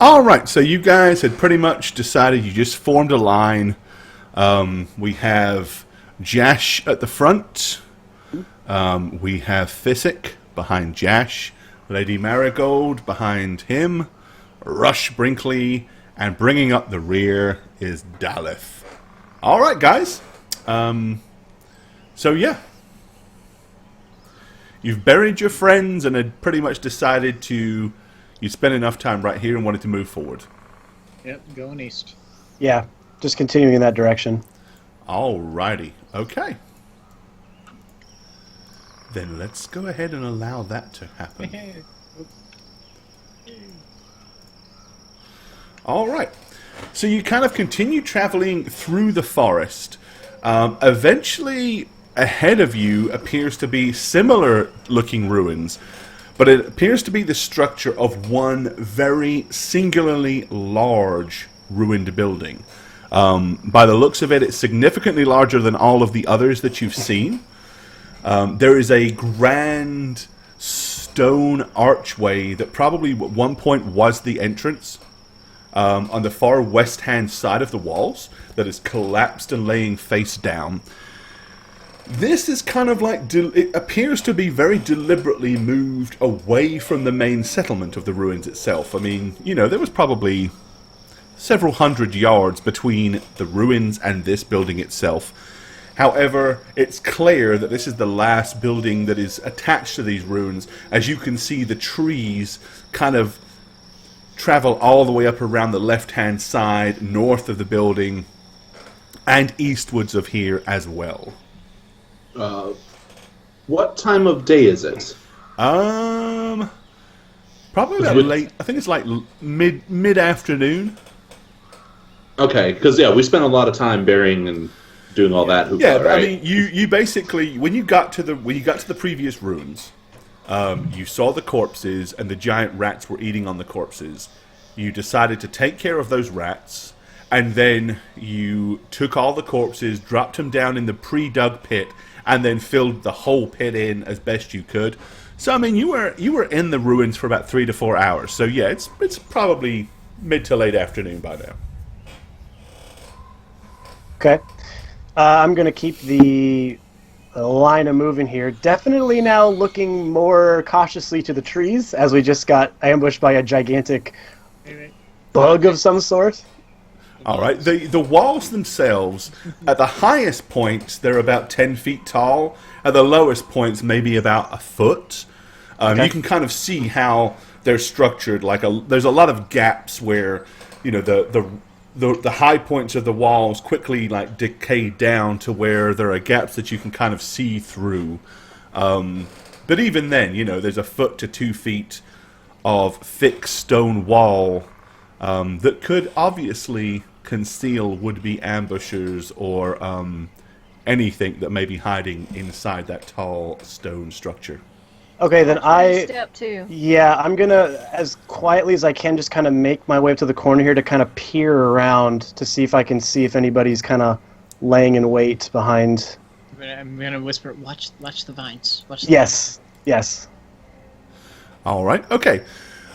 All right, so you guys had pretty much decided you just formed a line. We have Jash at the front. We have Physic behind Jash. Lady Marigold behind him. Rush Brinkley. And bringing up the rear is Daleth. All right, guys. So, yeah. You've buried your friends and had pretty much decided to... You spent enough time right here and wanted to move forward. Yep, going east. Yeah, just continuing in that direction. Alrighty. Okay. Then let's go ahead and allow that to happen. Alright. So you kind of continue traveling through the forest. Eventually, ahead of you appears to be similar looking ruins. But it appears to be the structure of one very singularly large ruined building. By the looks of it, it's significantly larger than all of the others that you've seen. There is a grand stone archway that probably at one point was the entrance on the far west-hand side of the walls that is collapsed and laying face down. This is kind of like, it appears to be very deliberately moved away from the main settlement of the ruins itself. I mean, you know, there was probably several hundred yards between the ruins and this building itself. However, it's clear that this is the last building that is attached to these ruins. As you can see, the trees kind of travel all the way up around the left-hand side, north of the building, and eastwards of here as well. What time of day is it? Probably about late. I think it's like mid-afternoon. Okay, because we spent a lot of time burying and doing all that. Hoopla, Yeah, right? I mean, you basically when you got to the previous ruins, you saw the corpses and the giant rats were eating on the corpses. You decided to take care of those rats, and then you took all the corpses, dropped them down in the pre-dug pit, and then filled the whole pit in as best you could. So I mean, you were in the ruins for about 3 to 4 hours. So yeah, it's probably mid to late afternoon by now. Okay. I'm going to keep the line of moving here. Definitely now looking more cautiously to the trees, as we just got ambushed by a gigantic bug of some sort. All right. The walls themselves, at the highest points, they're about 10 feet tall. At the lowest points, maybe about a foot. Okay. You can kind of see how they're structured. There's a lot of gaps where, you know, the high points of the walls quickly decay down to where there are gaps that you can kind of see through. But even then, you know, there's a foot to 2 feet of thick stone wall that could obviously conceal would-be ambushers or anything that may be hiding inside that tall stone structure. Okay, then Step two. Yeah, I'm gonna, as quietly as I can, just kind of make my way up to the corner here to kind of peer around to see if I can see if anybody's kind of laying in wait behind. I'm gonna whisper, watch the vines. Watch the Yes, yes. All right, okay.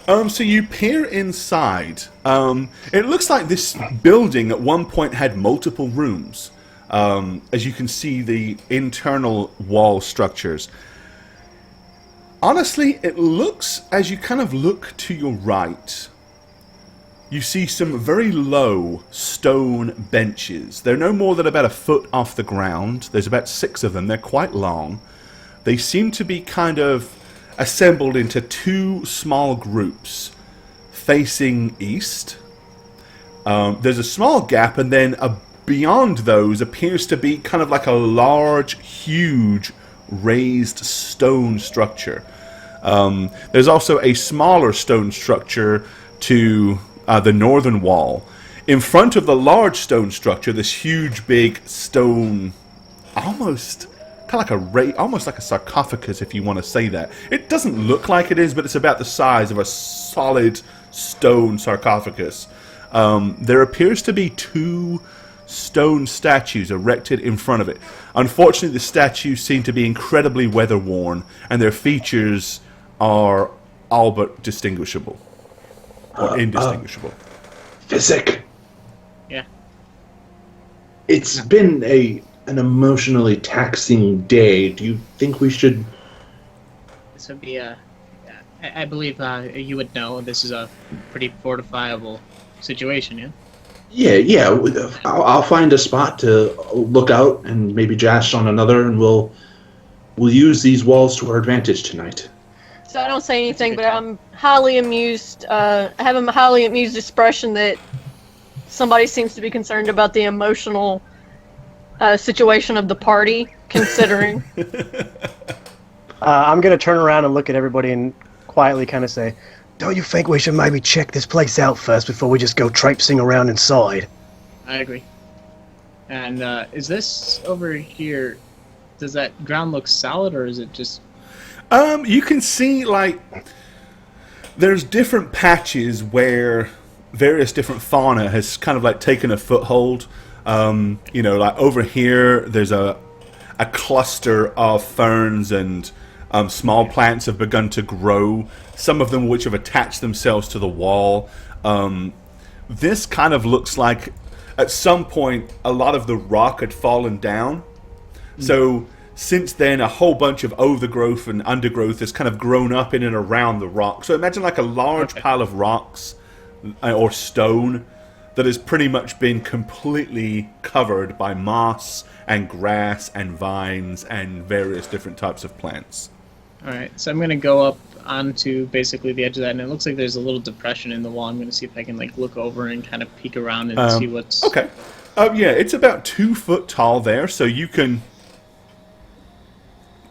So you peer inside. It looks like this building at one point had multiple rooms. As you can see, the internal wall structures. Honestly, it looks, as you kind of look to your right, you see some very low stone benches. They're no more than about a foot off the ground. There's about 6 of them. They're quite long. They seem to be kind of assembled into 2 small groups facing east. There's a small gap, and then beyond those appears to be kind of like a large, huge raised stone structure. There's also a smaller stone structure to the northern wall. In front of the large stone structure, this huge, big stone, almost kind of almost like a sarcophagus, if you want to say that. It doesn't look like it is, but it's about the size of a solid stone sarcophagus. There appears to be 2 stone statues erected in front of it. Unfortunately, the statues seem to be incredibly weather-worn, and their features are all but distinguishable. or indistinguishable. Physic. Yeah. It's been an emotionally taxing day. Do you think we should... This would be I believe you would know this is a pretty fortifiable situation, yeah? Yeah. I'll find a spot to look out and maybe Jash on another, and we'll use these walls to our advantage tonight. So I don't say anything, but I'm highly amused. I have a highly amused expression that somebody seems to be concerned about the emotional situation of the party, considering. I'm going to turn around and look at everybody and quietly kind of say, don't you think we should maybe check this place out first before we just go traipsing around inside? I agree. And is this over here, does that ground look solid, or is it just... You can see, like, there's different patches where various different fauna has kind of, like, taken a foothold. Like, over here, there's a cluster of ferns and small plants have begun to grow, some of them which have attached themselves to the wall. This kind of looks like, at some point, a lot of the rock had fallen down. So... since then, a whole bunch of overgrowth and undergrowth has kind of grown up in and around the rock. So imagine like a large pile of rocks or stone that has pretty much been completely covered by moss and grass and vines and various different types of plants. Alright, so I'm going to go up onto basically the edge of that, and it looks like there's a little depression in the wall. I'm going to see if I can like look over and kind of peek around and see what's... Okay. Yeah, it's about 2 foot tall there, so you can...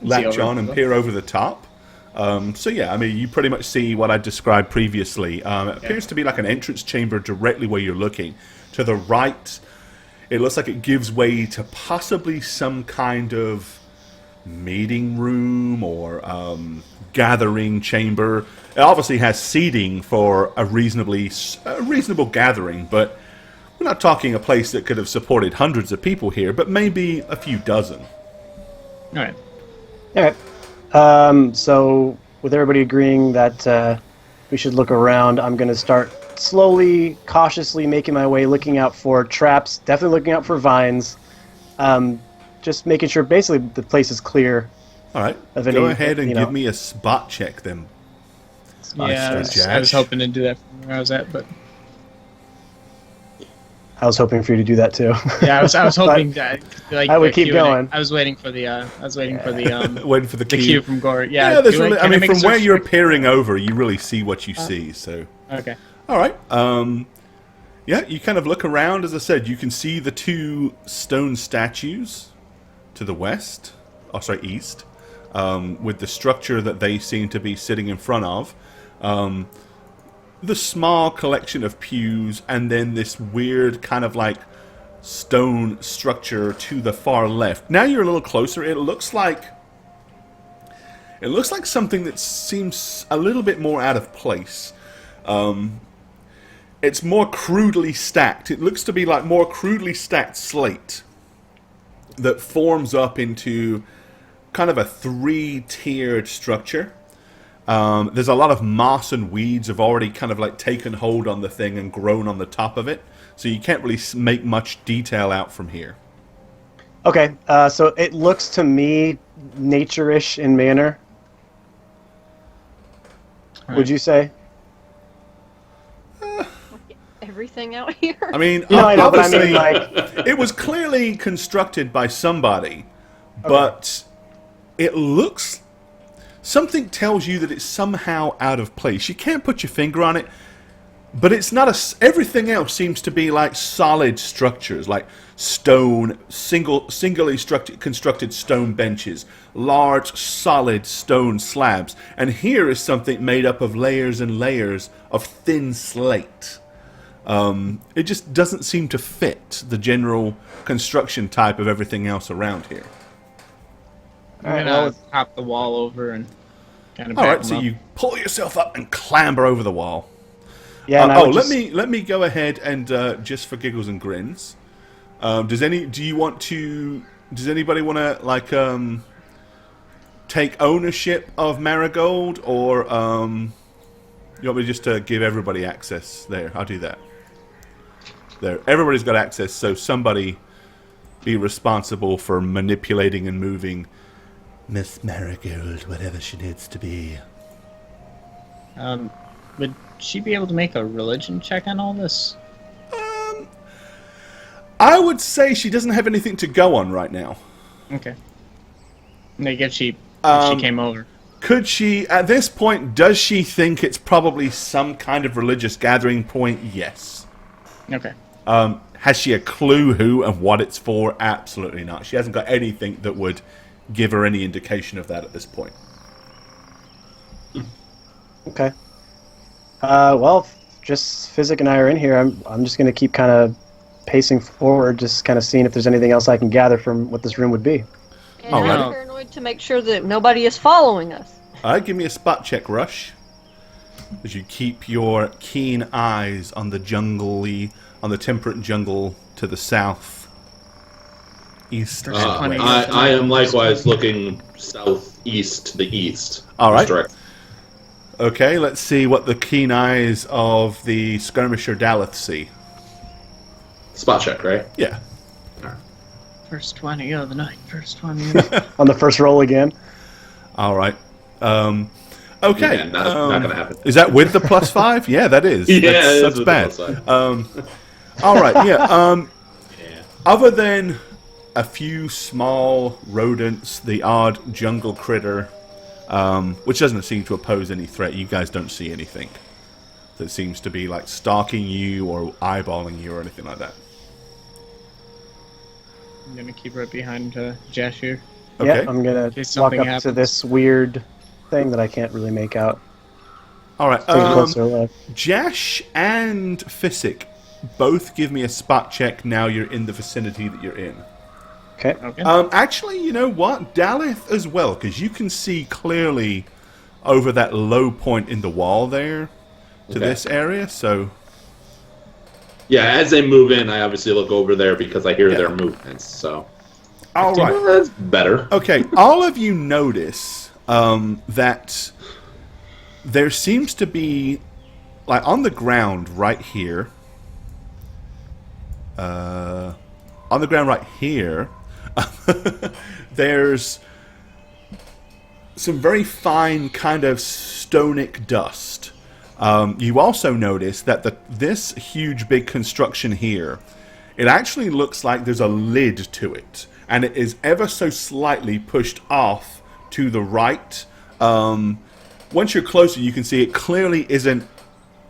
latch on and peer over the top. So yeah, I mean, you pretty much see what I described previously. It appears to be like an entrance chamber directly where you're looking. To the right, it looks like it gives way to possibly some kind of meeting room or gathering chamber. It obviously has seating for a reasonable gathering, but we're not talking a place that could have supported hundreds of people here, but maybe a few dozen. Alright. Alright. So, with everybody agreeing that we should look around, I'm going to start slowly, cautiously making my way, looking out for traps, definitely looking out for vines, just making sure basically the place is clear. Alright, go ahead and give me a spot check then. I was hoping to do that from where I was at, but... I was hoping for you to do that too. Yeah, I was hoping that like I would keep going. I was waiting for the waiting for the cue from Gore. Yeah, from where you're peering over, you really see what you see. So okay, all right. Yeah, you kind of look around. As I said, you can see the 2 stone statues to the west. Oh, sorry, east. With the structure that they seem to be sitting in front of. The small collection of pews, and then this weird kind of like stone structure to the far left. Now you're a little closer. It looks like something that seems a little bit more out of place. It's more crudely stacked. It looks to be like more crudely stacked slate that forms up into kind of a 3-tiered structure. There's a lot of moss and weeds have already kind of like taken hold on the thing and grown on the top of it, so you can't really make much detail out from here. Okay, so it looks to me nature-ish in manner. Right. Would you say? Everything out here? I mean, I know, but I mean, like... it was clearly constructed by somebody, but it looks... Something tells you that it's somehow out of place. You can't put your finger on it, but it's not everything else seems to be like solid structures, like stone, singly constructed stone benches, large, solid stone slabs. And here is something made up of layers and layers of thin slate. It just doesn't seem to fit the general construction type of everything else around here. I'm gonna hop the wall over and kind of. All right, so you pull yourself up and clamber over the wall. Yeah. Let me go ahead and just for giggles and grins. Does anybody want to like take ownership of Marigold, or You want me just to give everybody access? There, I'll do that. There, everybody's got access, so somebody be responsible for manipulating and moving Miss Marigold, whatever she needs to be. Would she be able to make a religion check on all this? I would say she doesn't have anything to go on right now. Okay. Like if she came over. Could she, at this point, does she think it's probably some kind of religious gathering point? Yes. Okay. Has she a clue who and what it's for? Absolutely not. She hasn't got anything that would give her any indication of that at this point. Okay. Well, just Physic and I are in here. I'm just going to keep kind of pacing forward, just kind of seeing if there's anything else I can gather from what this room would be. And Alright. I'm paranoid to make sure that nobody is following us. Give me a spot check, Rush. As you keep your keen eyes on the on the temperate jungle to the south. East. I am likewise looking southeast to the east. All right. Direct. Okay, let's see what the keen eyes of the skirmisher Daleth see. Spot check, right? Yeah. First 20 of the night. First 20 of the night. On the first roll again. All right. Okay. Yeah, not gonna happen. Is that with the +5? Yeah, that is. Yeah, that's with bad. the +5. All right. Yeah. Yeah. Other than a few small rodents, the odd jungle critter, which doesn't seem to pose any threat. You guys don't see anything that seems to be like stalking you or eyeballing you or anything like that. I'm gonna keep right behind Josh here. Okay. Yeah, I'm going case to walk something up to happens. this weird thing that I can't really make out. All right. Take a closer look. Jash and Physic, both give me a spot check now you're in the vicinity that you're in. Okay. Okay. Actually, you know what? Daleth as well, because you can see clearly over that low point in the wall there to this area, so... Yeah, as they move in, I obviously look over there because I hear their movements, so... All right. That's better. Okay, all of you notice that there seems to be, like, on the ground right here, there's some very fine kind of stonic dust. You also notice that this huge big construction here, it actually looks like there's a lid to it, and it is ever so slightly pushed off to the right. Once you're closer, you can see it clearly isn't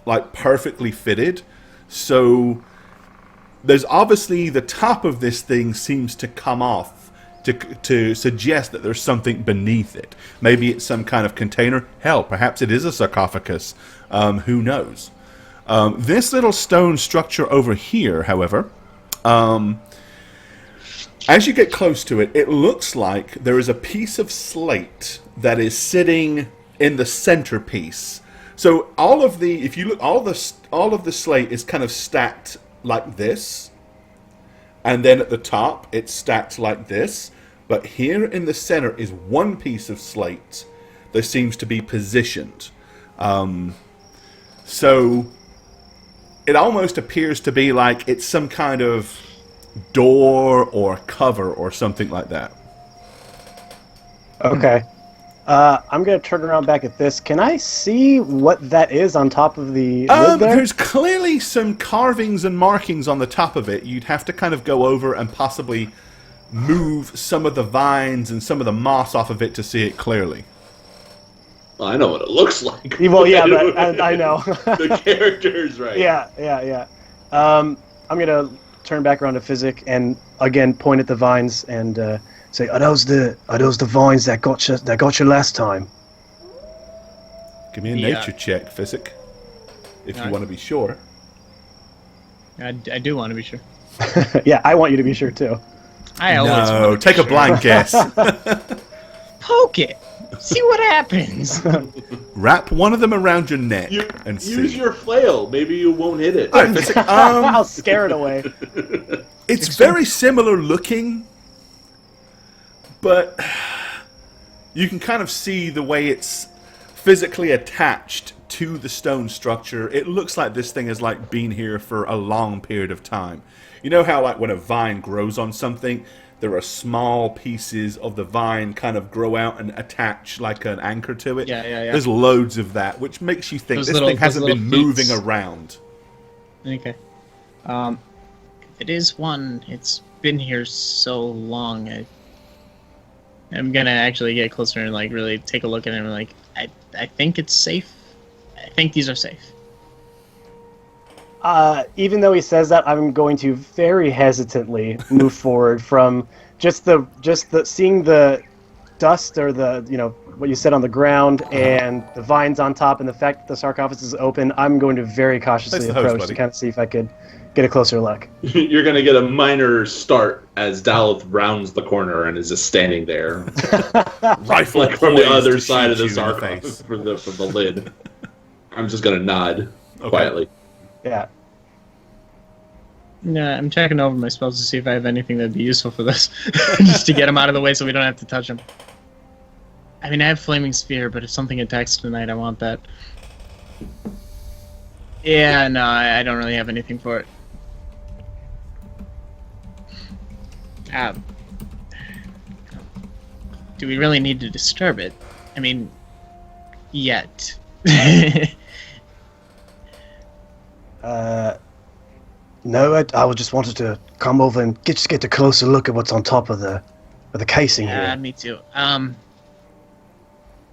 like perfectly fitted. So there's obviously the top of this thing seems to come off to suggest that there's something beneath it. Maybe it's some kind of container. Hell, perhaps it is a sarcophagus. Who knows? This little stone structure over here, however, as you get close to it, it looks like there is a piece of slate that is sitting in the centerpiece. So if you look, all of the slate is kind of stacked like this, and then at the top it's stacked like this. But here in the center is one piece of slate that seems to be positioned. So it almost appears to be like it's some kind of door or cover or something like that. Okay. I'm going to turn around back at this. Can I see what that is on top of the lid there? There's clearly some carvings and markings on the top of it. You'd have to kind of go over and possibly move some of the vines and some of the moss off of it to see it clearly. Well, I know what it looks like. Well, yeah, but I know. The characters, right? Yeah. I'm going to turn back around to Physic and again point at the vines and say, "Are those the vines that got you last time?" Give me a nature check, Physic, if you want to be sure. I do want to be sure. Yeah, I want you to be sure too. I always want No, to be take a sure. blind guess. Poke it. See what happens. Wrap one of them around your neck and see. Use your flail. Maybe you won't hit it. All right, Physic, I'll scare it away. it's very similar looking, but you can kind of see the way it's physically attached to the stone structure, it looks like this thing has like been here for a long period of time. You know how like when a vine grows on something, there are small pieces of the vine kind of grow out and attach like an anchor to it? Yeah. There's loads of that, which makes you think this thing hasn't been moving around. Okay. If it is one, it's been here so long. I'm gonna actually get closer and like really take a look at it and like, I think it's safe. I think these are safe. Even though he says that, I'm going to very hesitantly move forward from just the seeing the dust or the what you said on the ground and the vines on top and the fact that the sarcophagus is open. I'm going to very cautiously approach to kind of see if I could get a closer look. You're going to get a minor start as Daleth rounds the corner and is just standing there, Rifle like from the poised other to side of shoot the you in the sarcophagus face. from the lid. I'm just going to nod quietly. Yeah. Yeah, I'm checking over my spells to see if I have anything that'd be useful for this, just to get them out of the way so we don't have to touch them. I mean, I have Flaming Sphere, but if something attacks tonight, I want that. Yeah, no, I don't really have anything for it. Do we really need to disturb it? I mean, yet. No, I just wanted to come over and get a closer look at what's on top of the casing here. Me too.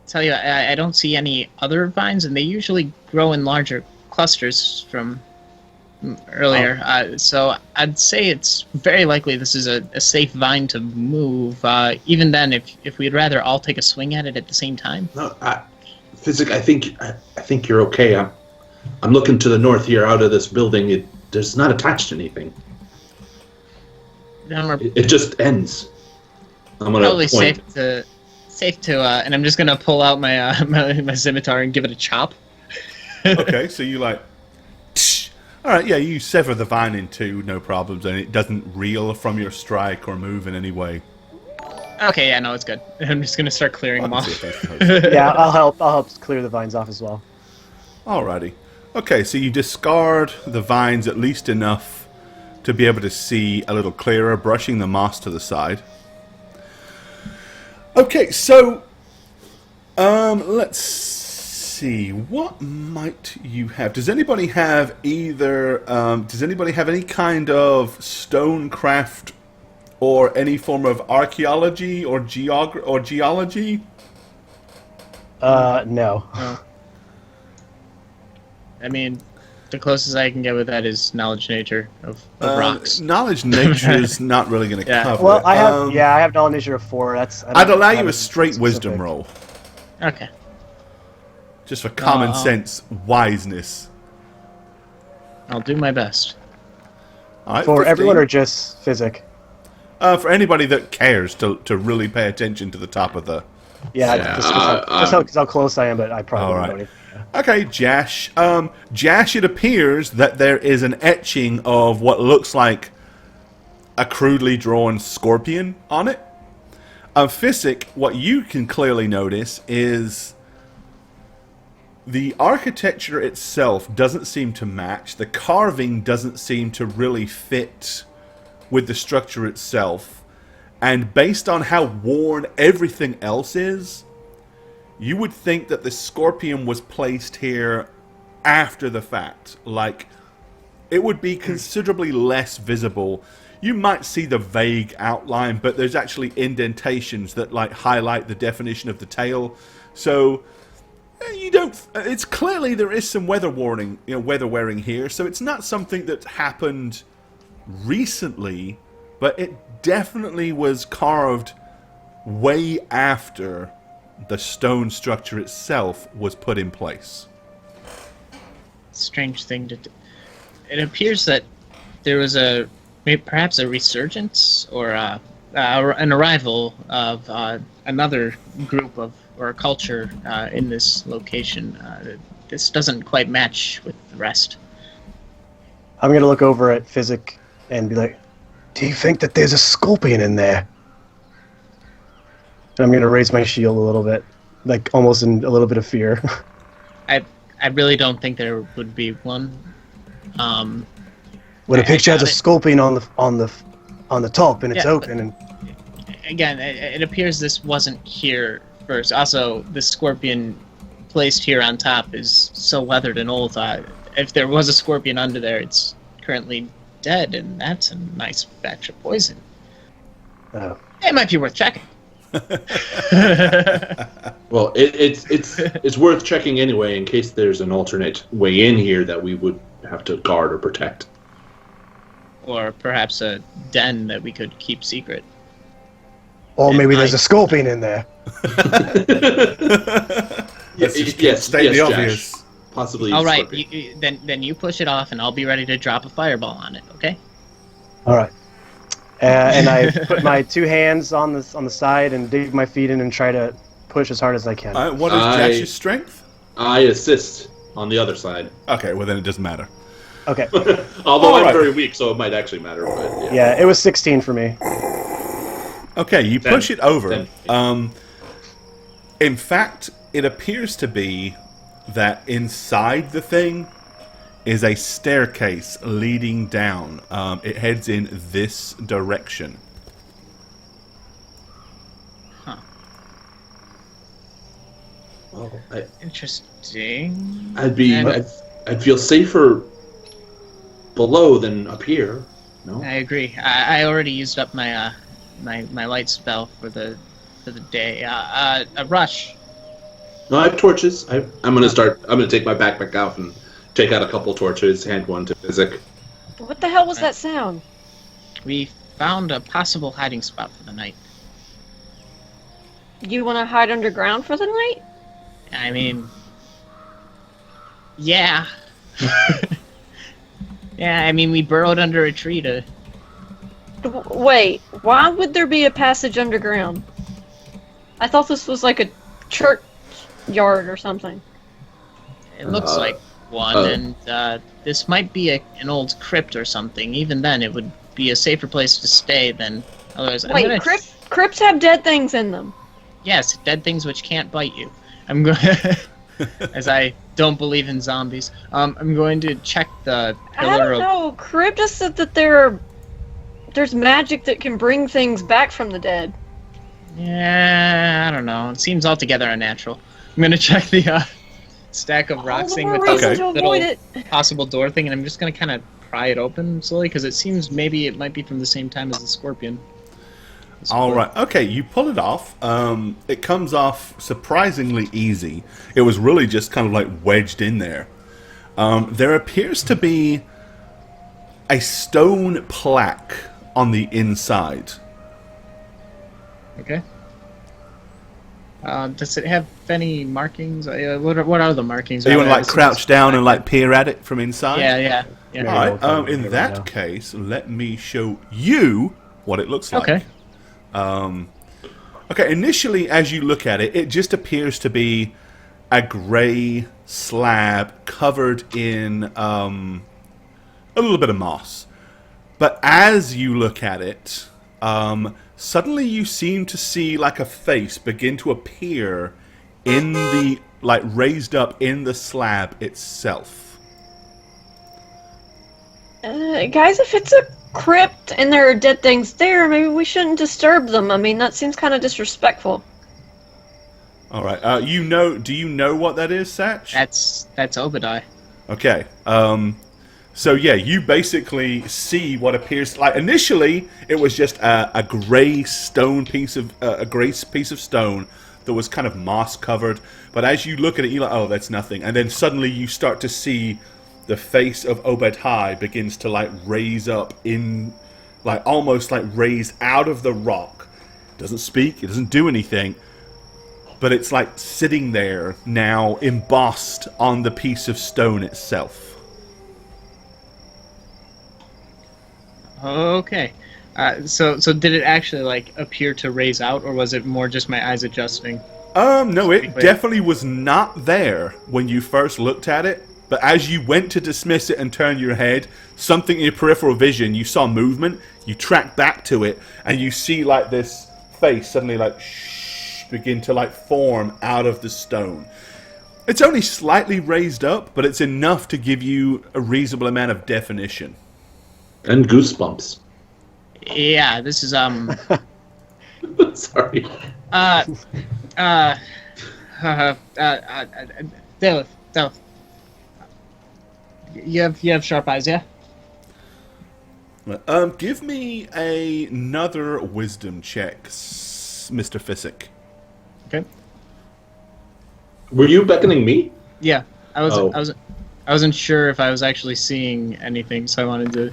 Tell you, I don't see any other vines, and they usually grow in larger clusters from earlier. So I'd say it's very likely this is a safe vine to move. Even then, if we'd rather all take a swing at it at the same time. No, Physic, I think you're okay. I'm looking to the north here, out of this building. There's not attached to anything. Then we're It just ends. I'm gonna probably point. safe to, and I'm just gonna pull out my my scimitar and give it a chop. Okay, so you like... All right, yeah, you sever the vine in two, no problems, and it doesn't reel from your strike or move in any way. Okay, yeah, no, it's good. I'm just gonna start clearing them I off. can see if that's- Yeah, I'll help clear the vines off as well. Alrighty. Okay, so you discard the vines at least enough to be able to see a little clearer, brushing the moss to the side. Okay, so let's see. What might you have? Does anybody have either? Does anybody have any kind of stonecraft or any form of archaeology or geology? No. I mean, the closest I can get with that is knowledge nature of rocks. Knowledge nature is not really going to Yeah. cover. Well, it. I have knowledge nature of 4. I'd allow you a straight wisdom roll, Okay. just for common sense, wiseness. I'll do my best. All right, For 15. everyone or just physic? For anybody that cares to really pay attention to the top of the. Yeah, Yeah, just how close I am, but I probably All won't right. know anything. Okay, Jash. Jash, it appears that there is an etching of what looks like a crudely drawn scorpion on it. Physic, what you can clearly notice is the architecture itself doesn't seem to match. The carving doesn't seem to really fit with the structure itself. And based on how worn everything else is, you would think that the scorpion was placed here after the fact. Like, it would be considerably less visible. You might see the vague outline, but there's actually indentations that like highlight the definition of the tail. So you don't. It's clearly there is some weather wearing here. So it's not something that happened recently, but it definitely was carved way after the stone structure itself was put in place. Strange thing to do. It appears that there was perhaps a resurgence or an arrival of another group or a culture in this location. This doesn't quite match with the rest. I'm going to look over at Physic and be like, do you think that there's a scorpion in there? And I'm going to raise my shield a little bit, like almost in a little bit of fear. I I really don't think there would be one. When a I picture has a got it. scorpion on the top and it's Yeah, open, and Again, it appears this wasn't here first. Also, the scorpion placed here on top is so weathered and old. If there was a scorpion under there, it's currently dead, and that's a nice batch of poison. It might be worth checking. Well, it's worth checking anyway in case there's an alternate way in here that we would have to guard or protect. Or perhaps a den that we could keep secret. or maybe there's a scorpion in there. Let's just Yes, state the Josh. obvious. Possibly. All right, scorpion. then you push it off, and I'll be ready to drop a fireball on it. Okay? All right. And I put my two hands on the side and dig my feet in and try to push as hard as I can. What is Jash's strength? I assist on the other side. Okay, well then it doesn't matter. Okay. Although I'm Alright. very weak, so it might actually matter. But Yeah, it was 16 for me. Okay, you Ten. push it over. 10. In fact, it appears to be that inside the thing is a staircase leading down. It heads in this direction. Well, Interesting. I'd feel safer below than up here. No. I agree. I already used up my my light spell for the day. A rush. No, I have torches. I'm gonna take my backpack out and take out a couple torches. Hand one to Physic. What the hell was that sound? We found a possible hiding spot for the night. You want to hide underground for the night? I mean, yeah. Yeah, I mean, we burrowed under a tree to... Wait, why would there be a passage underground? I thought this was like a church yard or something. It looks like one, and this might be an old crypt or something. Even then, it would be a safer place to stay than others. Wait, crypts have dead things in them. Yes, dead things which can't bite you. I'm going... As I don't believe in zombies. I'm going to check the I pillar don't of... know. Crypt just said that there's magic that can bring things back from the dead. Yeah, I don't know. It seems altogether unnatural. I'm gonna check the stack of rocks thing with reason the to little avoid it. possible door thing, and I'm just gonna kind of pry it open slowly, because it seems maybe it might be from the same time as the scorpion. All right. Okay, you pull it off. It comes off surprisingly easy. It was really just kind of like wedged in there. There appears to be a stone plaque on the inside. Okay. Does it have any markings? What are the markings? So you want to like It's- crouch down and like peer at it from inside? Yeah. All I'll right. tell you In right that now. case, let me show you what it looks like. Okay. Okay, initially, as you look at it, it just appears to be a grey slab covered in a little bit of moss. But as you look at it, suddenly you seem to see like a face begin to appear in the, like raised up in the slab itself. Guys, if it's a crypt and there are dead things there, maybe we shouldn't disturb them. I mean, that seems kind of disrespectful. All right, do you know what that is, Satch? That's Obadiah. Okay. So yeah, you basically see what appears like initially it was just a grey stone piece of a grey piece of stone that was kind of moss covered. But as you look at it, you're like, oh, that's nothing. And then suddenly you start to see the face of Obadiah begins to like raise up in, like almost like raise out of the rock. Doesn't speak. It doesn't do anything. But it's like sitting there now, embossed on the piece of stone itself. Okay. So did it actually like appear to raise out, or was it more just my eyes adjusting? No, it clear. definitely was not there when you first looked at it. But as you went to dismiss it and turn your head, something in your peripheral vision, you saw movement, you track back to it, and you see like this face suddenly like begin to like form out of the stone. It's only slightly raised up, but it's enough to give you a reasonable amount of definition. And goosebumps. Yeah, this is Sorry. Delith. You have sharp eyes, yeah? Give me another wisdom check, Mr. Physic. Okay. Were you beckoning me? Yeah, I Oh. wasn't sure if I was actually seeing anything, so I wanted to.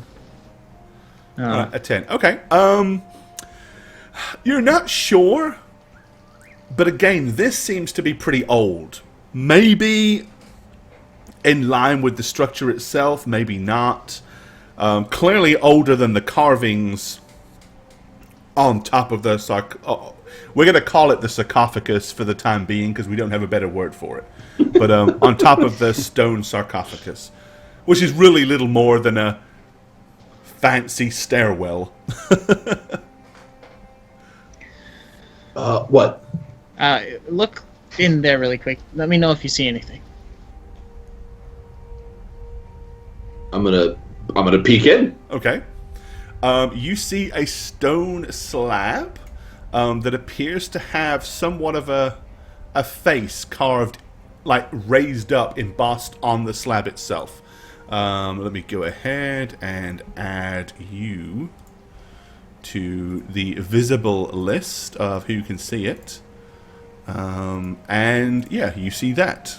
A 10. Okay. You're not sure, but again, this seems to be pretty old. Maybe in line with the structure itself, maybe not. Clearly older than the carvings on top of the we're going to call it the sarcophagus for the time being because we don't have a better word for it. But on top of the stone sarcophagus, which is really little more than a fancy stairwell. What? Look in there really quick. Let me know if you see anything. I'm gonna peek in. Okay. You see a stone slab that appears to have somewhat of a face carved, like raised up, embossed on the slab itself. Let me go ahead and add you to the visible list of who can see it. And yeah, you see that.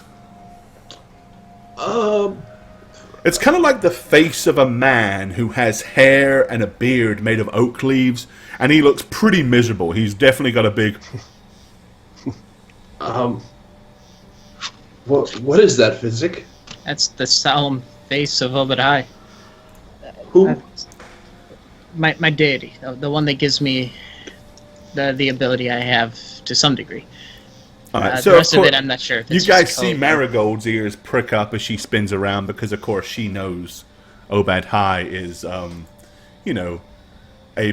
It's kind of like the face of a man who has hair and a beard made of oak leaves, and he looks pretty miserable. He's definitely got a big... What is that, Physic? That's the solemn face of Obadiah. Who? My deity, the one that gives me the ability I have to some degree. All right, The rest of it, I'm not sure. You guys see Marigold's ears prick up as she spins around because, of course, she knows Obad High is, a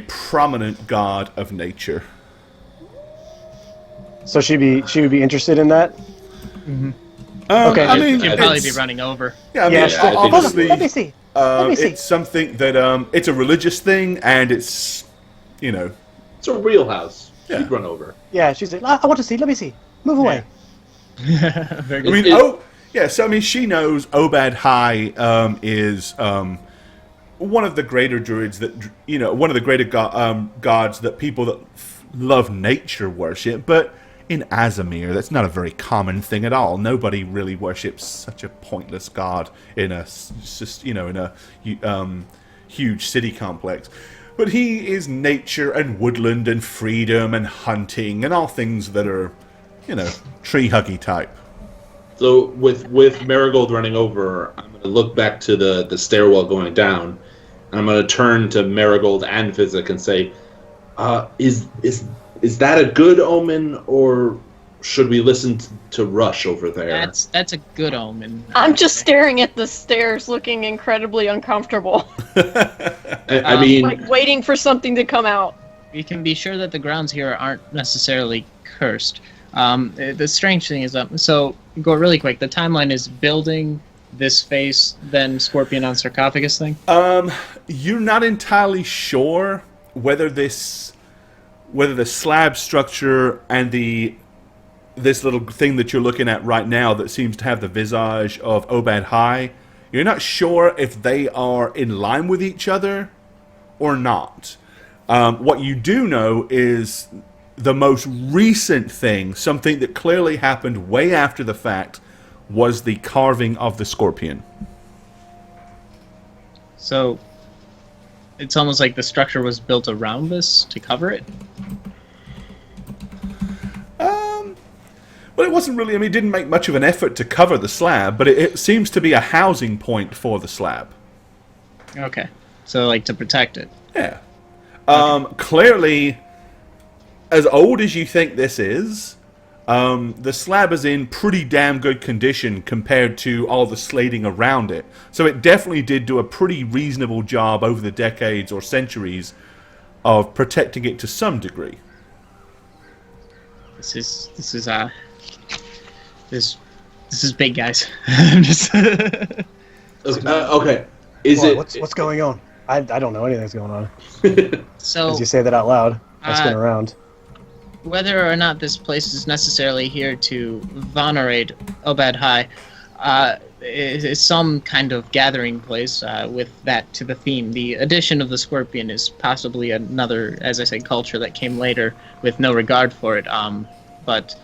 prominent god of nature. So she would be interested in that? Okay. I mean, She'll probably be it's- running over. Yeah, I mean, Yeah, I think obviously, let me see. Let me see. it's something that it's a religious thing, and it's, It's a real house. Yeah. She'd run over. Yeah, she's like, I want to see. Let me see. Move away. Very I good. mean, so I mean, she knows Obad High is one of the greater druids that one of the greater gods that people that love nature worship. But in Azamir, that's not a very common thing at all. Nobody really worships such a pointless god in a huge city complex. But he is nature and woodland and freedom and hunting and all things that are, tree huggy type. So with Marigold running over, I'm gonna look back to the stairwell going down, and I'm gonna turn to Marigold and Physic and say, is that a good omen, or should we listen to Rush over there? That's a good omen. I'm just staring at the stairs, looking incredibly uncomfortable, I mean, like waiting for something to come out. We can be sure that the grounds here aren't necessarily cursed. The strange thing is so go really quick. The timeline is building this face, then Scorpion on sarcophagus thing. You're not entirely sure whether the slab structure and this little thing that you're looking at right now that seems to have the visage of Obad High, you're not sure if they are in line with each other or not. What you do know is the most recent thing, something that clearly happened way after the fact, was the carving of the scorpion. So it's almost like the structure was built around this to cover it. Well, it wasn't really, it didn't make much of an effort to cover the slab, but it seems to be a housing point for the slab. Okay. So like to protect it. Yeah. Clearly, as old as you think this is, the slab is in pretty damn good condition compared to all the slating around it. So it definitely did do a pretty reasonable job over the decades or centuries of protecting it to some degree. This This is big, guys. I'm just. Okay. Is Boy, it? what's going on? I don't know anything's going on. So, As you say that out loud, I spin around. whether or not this place is necessarily here to venerate Obad High, is some kind of gathering place with that to the theme. The addition of the scorpion is possibly another, as I said, culture that came later with no regard for it. But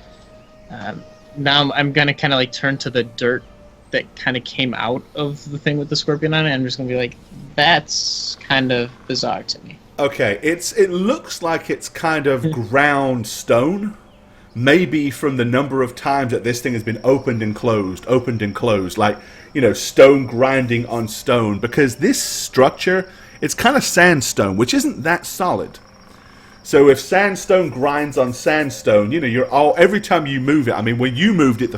now I'm gonna kind of like turn to the dirt that kind of came out of the thing with the scorpion on it. I'm just gonna be like, that's kind of bizarre to me. Okay, it looks like it's kind of ground stone. Maybe from the number of times that this thing has been opened and closed, like, stone grinding on stone. Because this structure, it's kind of sandstone, which isn't that solid. So if sandstone grinds on sandstone, every time you move it, I mean, when you moved it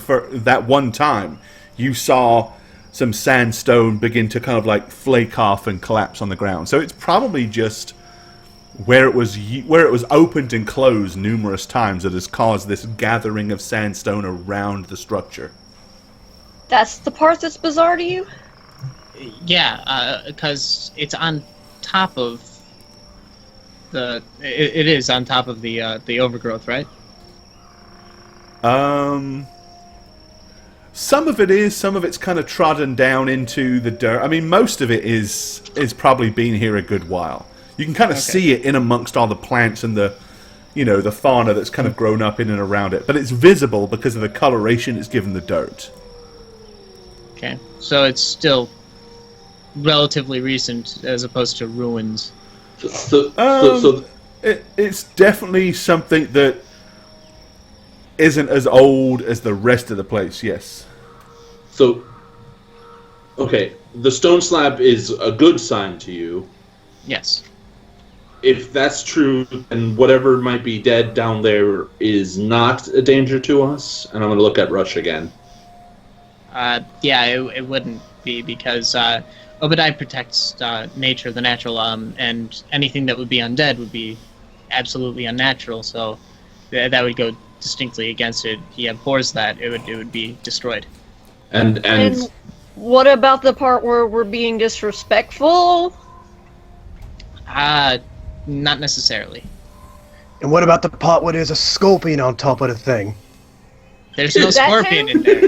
that one time, you saw some sandstone begin to kind of like flake off and collapse on the ground. So it's probably just where it was opened and closed numerous times that has caused this gathering of sandstone around the structure. That's the part that's bizarre to you? Yeah, because it's on top of it is on top of the overgrowth, right? Some of it is, some of it's kind of trodden down into the dirt. I mean, most of it is probably been here a good while. You can kind of see it in amongst all the plants and the fauna that's kind of grown up in and around it. But it's visible because of the coloration it's given the dirt. Okay, so it's still relatively recent as opposed to ruins. It's definitely something that isn't as old as the rest of the place, yes. So, okay, the stone slab is a good sign to you. Yes. If that's true, then whatever might be dead down there is not a danger to us. And I'm going to look at Rush again. Yeah, it wouldn't be because Obadiah protects nature, the natural, and anything that would be undead would be absolutely unnatural. So that would go distinctly against it. He abhors that. It would be destroyed. And what about the part where we're being disrespectful? Not necessarily. And what about the part where there's a scorpion on top of the thing? There's no That scorpion too? in there.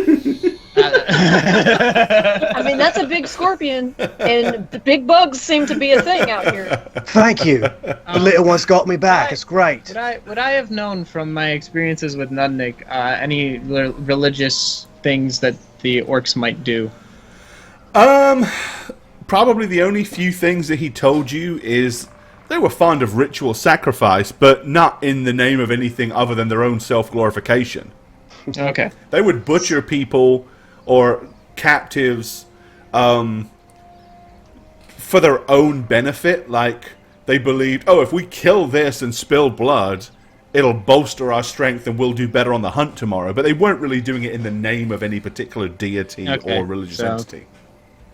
I mean, that's a big scorpion, and the big bugs seem to be a thing out here. Thank you. The little one's got me back. It's great. Would I have known from my experiences with Nudnik any religious things that the orcs might do? Probably the only few things that he told you is they were fond of ritual sacrifice, but not in the name of anything other than their own self-glorification. Okay. They would butcher people or captives for their own benefit. Like, they believed, if we kill this and spill blood, it'll bolster our strength and we'll do better on the hunt tomorrow. But they weren't really doing it in the name of any particular deity or religious entity.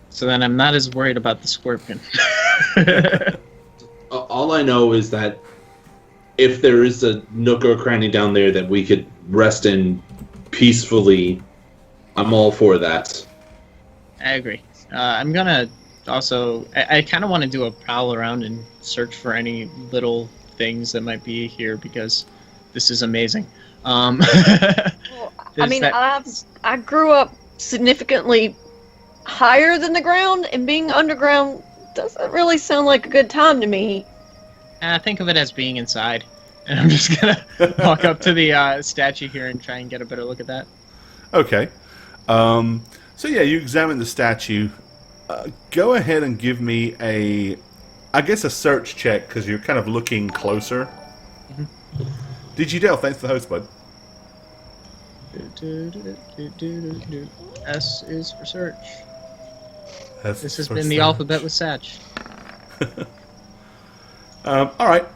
So then I'm not as worried about the scorpion. all I know is that if there is a nook or cranny down there that we could rest in peacefully, I'm all for that. I agree. I'm gonna also... I kind of want to do a prowl around and search for any little things that might be here because this is amazing. Well, I mean, I grew up significantly higher than the ground, and being underground doesn't really sound like a good time to me. Think of it as being inside. And I'm just gonna walk up to the statue here and try and get a better look at that. Okay. So yeah, you examine the statue. Go ahead and give me a search check, because you're kind of looking closer. Mm-hmm. Digidale, thanks for the host, bud. S is for search. This has for been the search. alphabet with Satch. Alright.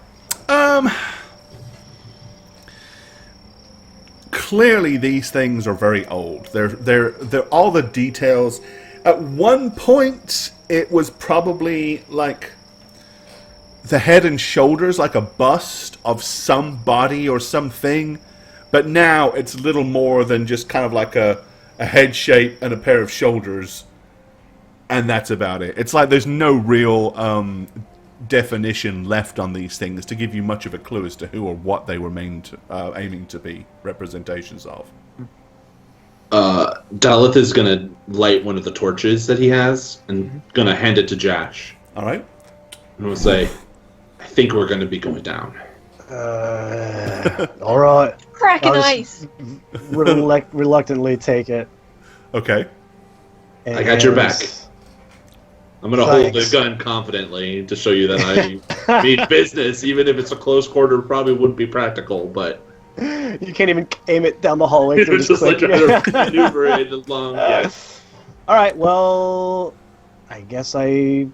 Clearly these things are very old. They're all the details. At one point it was probably like the head and shoulders, like a bust of somebody or something, but now it's little more than just kind of like a a head shape and a pair of shoulders, and that's about it. It's like there's no real definition left on these things to give you much of a clue as to who or what they were aiming to be representations of. Daleth is gonna light one of the torches that he has and gonna hand it to Jash. All right. And we'll say, I think we're gonna be going down. All right. Cracking I'll just- ice. Reluctantly take it. Okay. I got your back. I'm gonna hold the Thanks. gun confidently to show you that I mean business, even if it's a close quarter, probably wouldn't be practical, but You can't even aim it down the hallway. you're just like trying to maneuver it along. Yeah. All right. Well, I guess are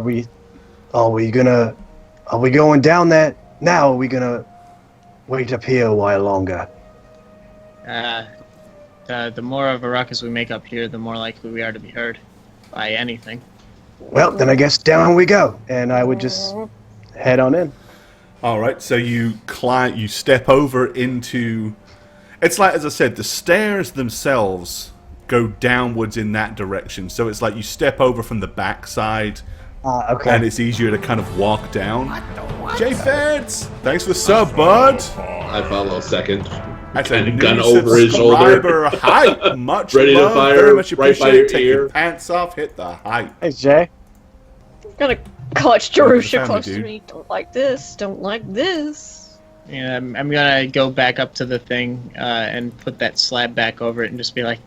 we going down that now? Or are we gonna wait up here a while longer? The more of a ruckus we make up here, the more likely we are to be heard by anything. Well, then I guess down we go, and I would just head on in. All right, so you step over into. It's like, as I said, the stairs themselves go downwards in that direction. So it's like you step over from the backside, Okay. and it's easier to kind of walk down. Jay Feds, thanks for the sub, bud. I follow second. That's a And a new gun over his subscriber. Hype, much Ready to love. fire Very much right by appreciate your it. Take your ear. pants off, hit the hype. Hey, Jay. Gonna clutch Jerusha family, close dude. to me. Don't like this. Don't like this. Yeah, I'm gonna go back up to the thing and put that slab back over it and just be like,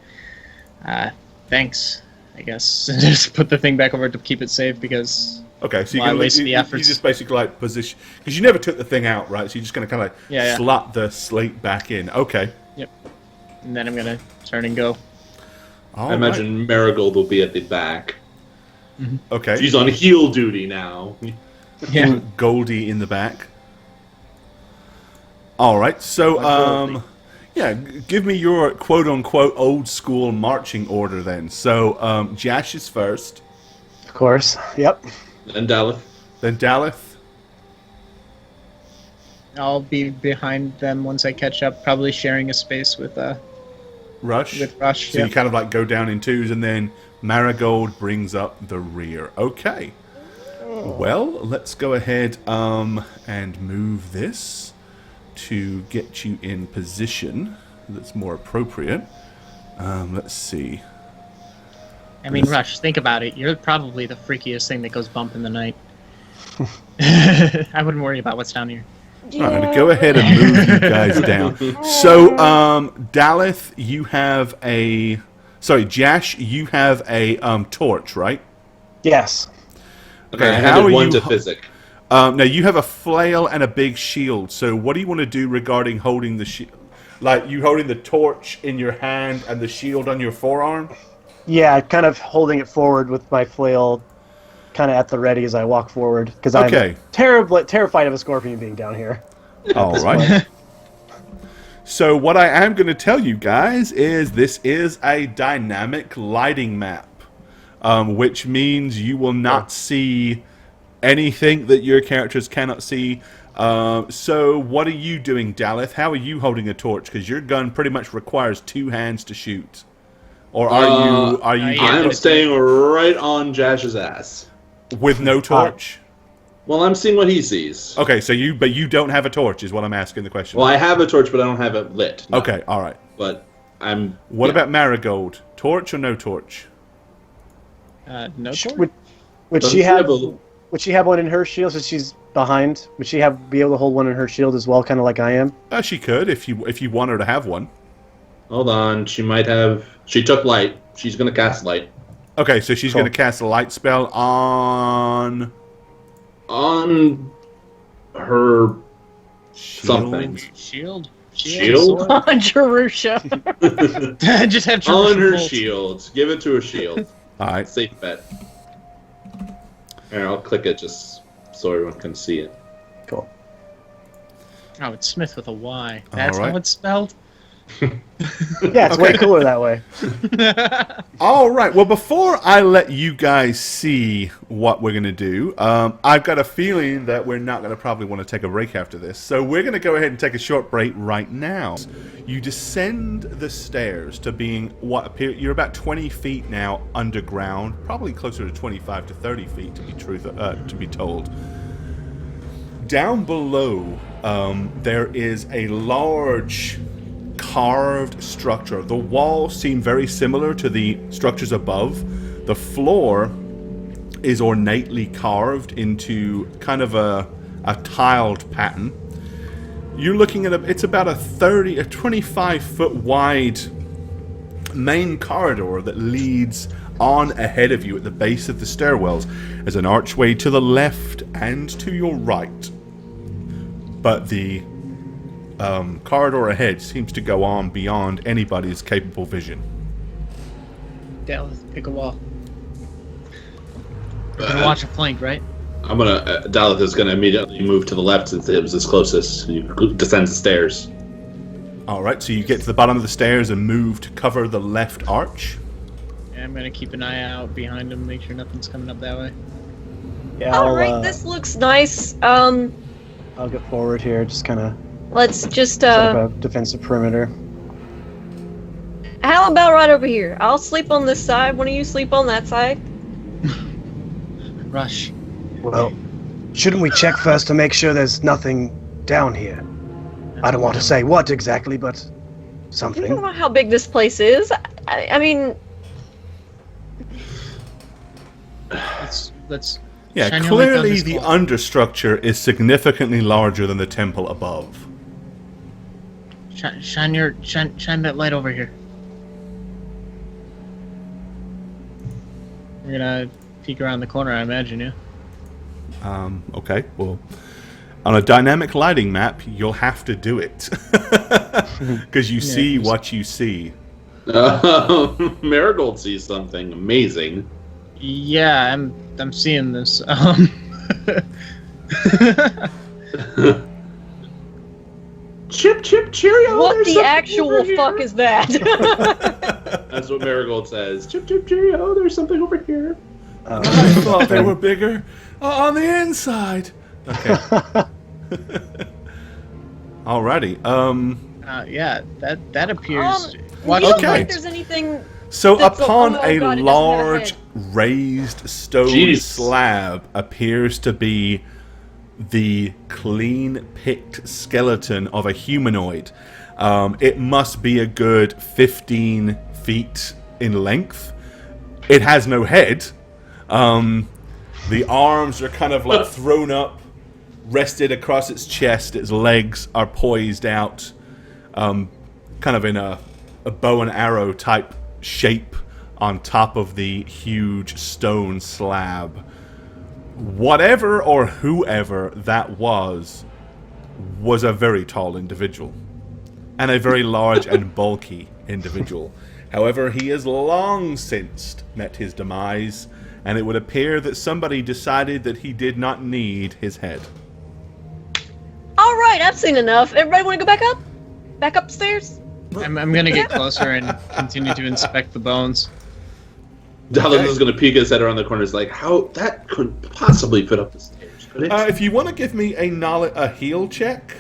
thanks, I guess. And just put the thing back over it to keep it safe because Okay, so Why you're waste gonna the you efforts? just basically like position because you never took the thing out, right? So you're just gonna kind of Yeah. slot the slate back in. Okay. and then I'm gonna turn and go. All I imagine Marigold will be at the back. right. Okay. She's on heel duty now. Yeah. Goldie in the back. All right. So, yeah, give me your quote-unquote old-school marching order then. So, Jash is first, Of course. Yep. And Daleth. then Daleth, I'll be behind them once I catch up, probably sharing a space with Rush. Rush. So Yeah. you kind of like go down in twos, and then Marigold brings up the rear. Okay. Well, let's go ahead and move this to get you in position that's more appropriate. Let's see. I mean, Rush, think about it. You're probably the freakiest thing that goes bump in the night. I wouldn't worry about what's down here. I'm going to go ahead and move you guys down. So, Daleth, you have a... Sorry, Jash, you have a torch, right? Yes. Okay, I how handed are one you to ho- Physic. Now, you have a flail and a big shield. So what do you want to do regarding holding the shield? Like, you holding the torch in your hand and the shield on your forearm? Yeah, kind of holding it forward with my flail kind of at the ready as I walk forward. Because I'm Okay. terrified of a scorpion being down here. All right. So what I am going to tell you guys is this is a dynamic lighting map, which means you will not see anything that your characters cannot see. So what are you doing, Daleth? How are you holding a torch? Because your gun pretty much requires two hands to shoot. Or are you yeah. I'm staying right on Jash's ass. with no torch? Well, I'm seeing what he sees. Okay, so you don't have a torch is what I'm asking the question. Well, I have a torch, but I don't have it lit. No. Okay, all right. But I'm... What yeah. about Marigold? Torch or no torch? No torch? Would Doesn't she have? have a- Would she have one in her shield since she's behind? Would she be able to hold one in her shield as well, kind of like I am? She could if you want her to have one. Hold on, she might have... She took light. She's going to cast light. Okay, so she's Cool. going to cast a light spell on On her something. Shield? Shield? Sword? On Jerusha. Just have On Jerusha her bolt. shield. Give it to her shield. All right. Safe bet. Here, I'll click it just so everyone can see it. Cool. Oh, it's Smith with a Y. That's Alright. how it's spelled? Yeah, it's way cooler that way. All right. Well, before I let you guys see what we're going to do, I've got a feeling that we're not going to probably want to take a break after this. So we're going to go ahead and take a short break right now. You descend the stairs to being what appear. You're about 20 feet now underground, probably closer to 25 to 30 feet to be told. Down below, there is a large carved structure. The walls seem very similar to the structures above. The floor is ornately carved into kind of a tiled pattern. You're looking at it's about a 25 foot wide main corridor that leads on ahead of you at the base of the stairwells. There's an archway to the left and to your right, but the corridor ahead seems to go on beyond anybody's capable vision. Dallas, pick a wall. We're gonna watch a flank, right? I'm gonna. Daleth is gonna immediately move to the left since it was his closest. He descends the stairs. All right, so you get to the bottom of the stairs and move to cover the left arch. Yeah, I'm gonna keep an eye out behind him, make sure nothing's coming up that way. Yeah, Alright, this looks nice. I'll get forward here, just kind of Let's just, set up a defensive perimeter. how about right over here? I'll sleep on this side, one of you sleep on that side. Rush. Well, shouldn't we check first to make sure there's nothing down here? I don't want to say what exactly, but I don't something. know how big this place is. I mean, Let's Yeah, shine your light down clearly this the wall. understructure is significantly larger than the temple above. Shine that light over here. We're gonna peek around the corner, I imagine, yeah? Okay, well, on a dynamic lighting map, you'll have to do it. Because you see what you see. Marigold sees something amazing. Yeah, I'm seeing this. Chip, chip, Cheerio. what there's the something actual over here. fuck is that? That's what Marigold says. Chip, chip, Cheerio. There's something over here. I thought they were bigger on the inside. Okay. Alrighty. Yeah, that appears. you Watch don't Okay. the think lights. there's anything... So That's upon oh a God, it doesn't have a large head. raised stone Jeez. slab appears to be the clean-picked skeleton of a humanoid. It must be a good 15 feet in length. It has no head. The arms are kind of like thrown up, rested across its chest. Its legs are poised out, kind of in a bow and arrow type shape on top of the huge stone slab. Whatever or whoever that was a very tall individual. And a very large and bulky individual. However, he has long since met his demise, and it would appear that somebody decided that he did not need his head. Alright, I've seen enough. Everybody want to go back up? Back upstairs? I'm gonna get closer and continue to inspect the bones. Daleth is going to peek his head around the corner. Is like, how that could possibly fit up the stairs? Could it? If you want to give me a heal check.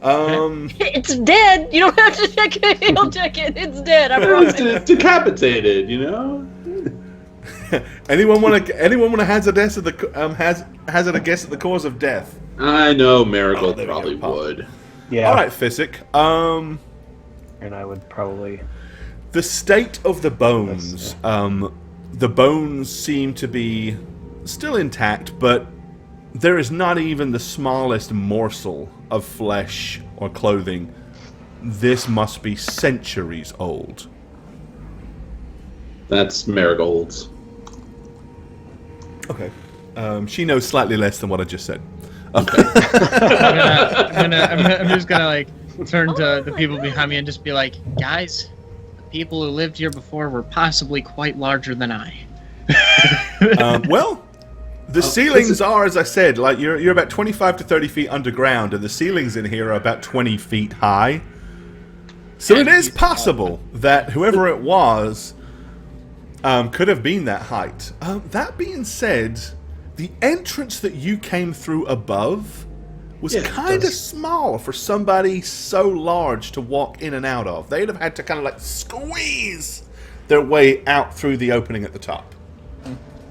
It's dead. You don't have to check it. He'll check it. It's dead. I promise. It's decapitated, you know. Anyone want to hazard a guess at hazard a guess at the cause of death? I know Marigold there we probably go, Pop. would. Yeah. All right, Physic. And I would probably... The state of the bones. The bones seem to be still intact, but there is not even the smallest morsel of flesh or clothing. This must be centuries old. That's Marigold's. Okay. She knows slightly less than what I just said. I'm just gonna like turn to the people behind me and just be like, guys, the people who lived here before were possibly quite larger than I. Well, the ceilings are, as I said, like you're about 25 to 30 feet underground, and the ceilings in here are about 20 feet high. So it is possible that whoever it was could have been that height. That being said, the entrance that you came through above was kind of small for somebody so large to walk in and out of. They'd have had to kind of like squeeze their way out through the opening at the top.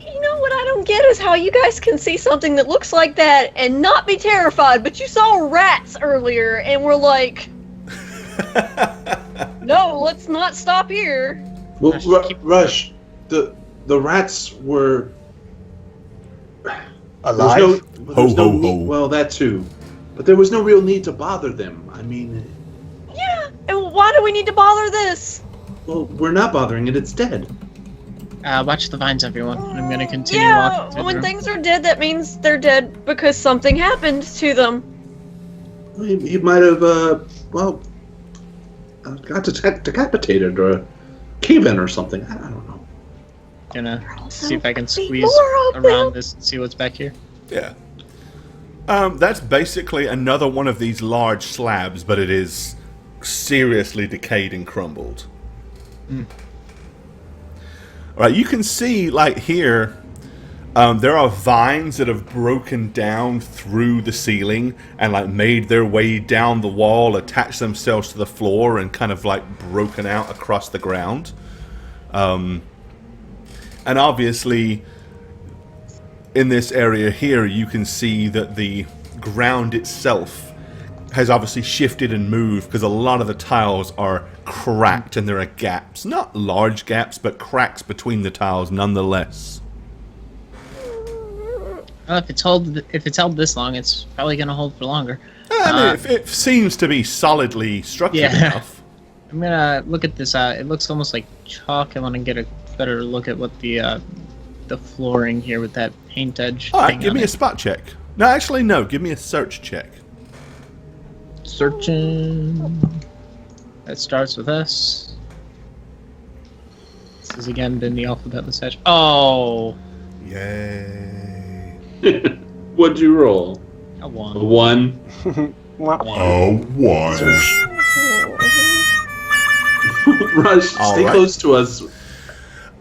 You know what I don't get is how you guys can see something that looks like that and not be terrified, but you saw rats earlier and were like, no, let's not stop here. Well, Rush, the rats were Alive? Well, that too. But there was no real need to bother them. I mean... Yeah, and why do we need to bother this? Well, we're not bothering it. It's dead. Watch the vines, everyone. I'm gonna continue walking through when the room. things are dead, that means they're dead because something happened to them. He might have, got decapitated or cave in or something. I don't know. Gonna see if I can squeeze more of around them. this and see what's back here. Yeah. That's basically another one of these large slabs, but it is seriously decayed and crumbled. Alright, you can see, like here, there are vines that have broken down through the ceiling and like made their way down the wall, attached themselves to the floor, and kind of like broken out across the ground. And obviously, in this area here, you can see that the ground itself has obviously shifted and moved because a lot of the tiles are cracked and there are gaps. Not large gaps, but cracks between the tiles nonetheless. Well, if it's held this long, it's probably gonna hold for longer. I mean, it seems to be solidly structured enough. I'm gonna look at this. It looks almost like chalk. I want to get a better look at what the flooring here with that paint edge. Alright, thing give on me a it. spot check. No, actually, no. Give me a search check. Searching. That starts with S. This is again been the alphabetless hash. Oh, Yay. What'd you roll? a A one. one. Rush, All stay right. close to us.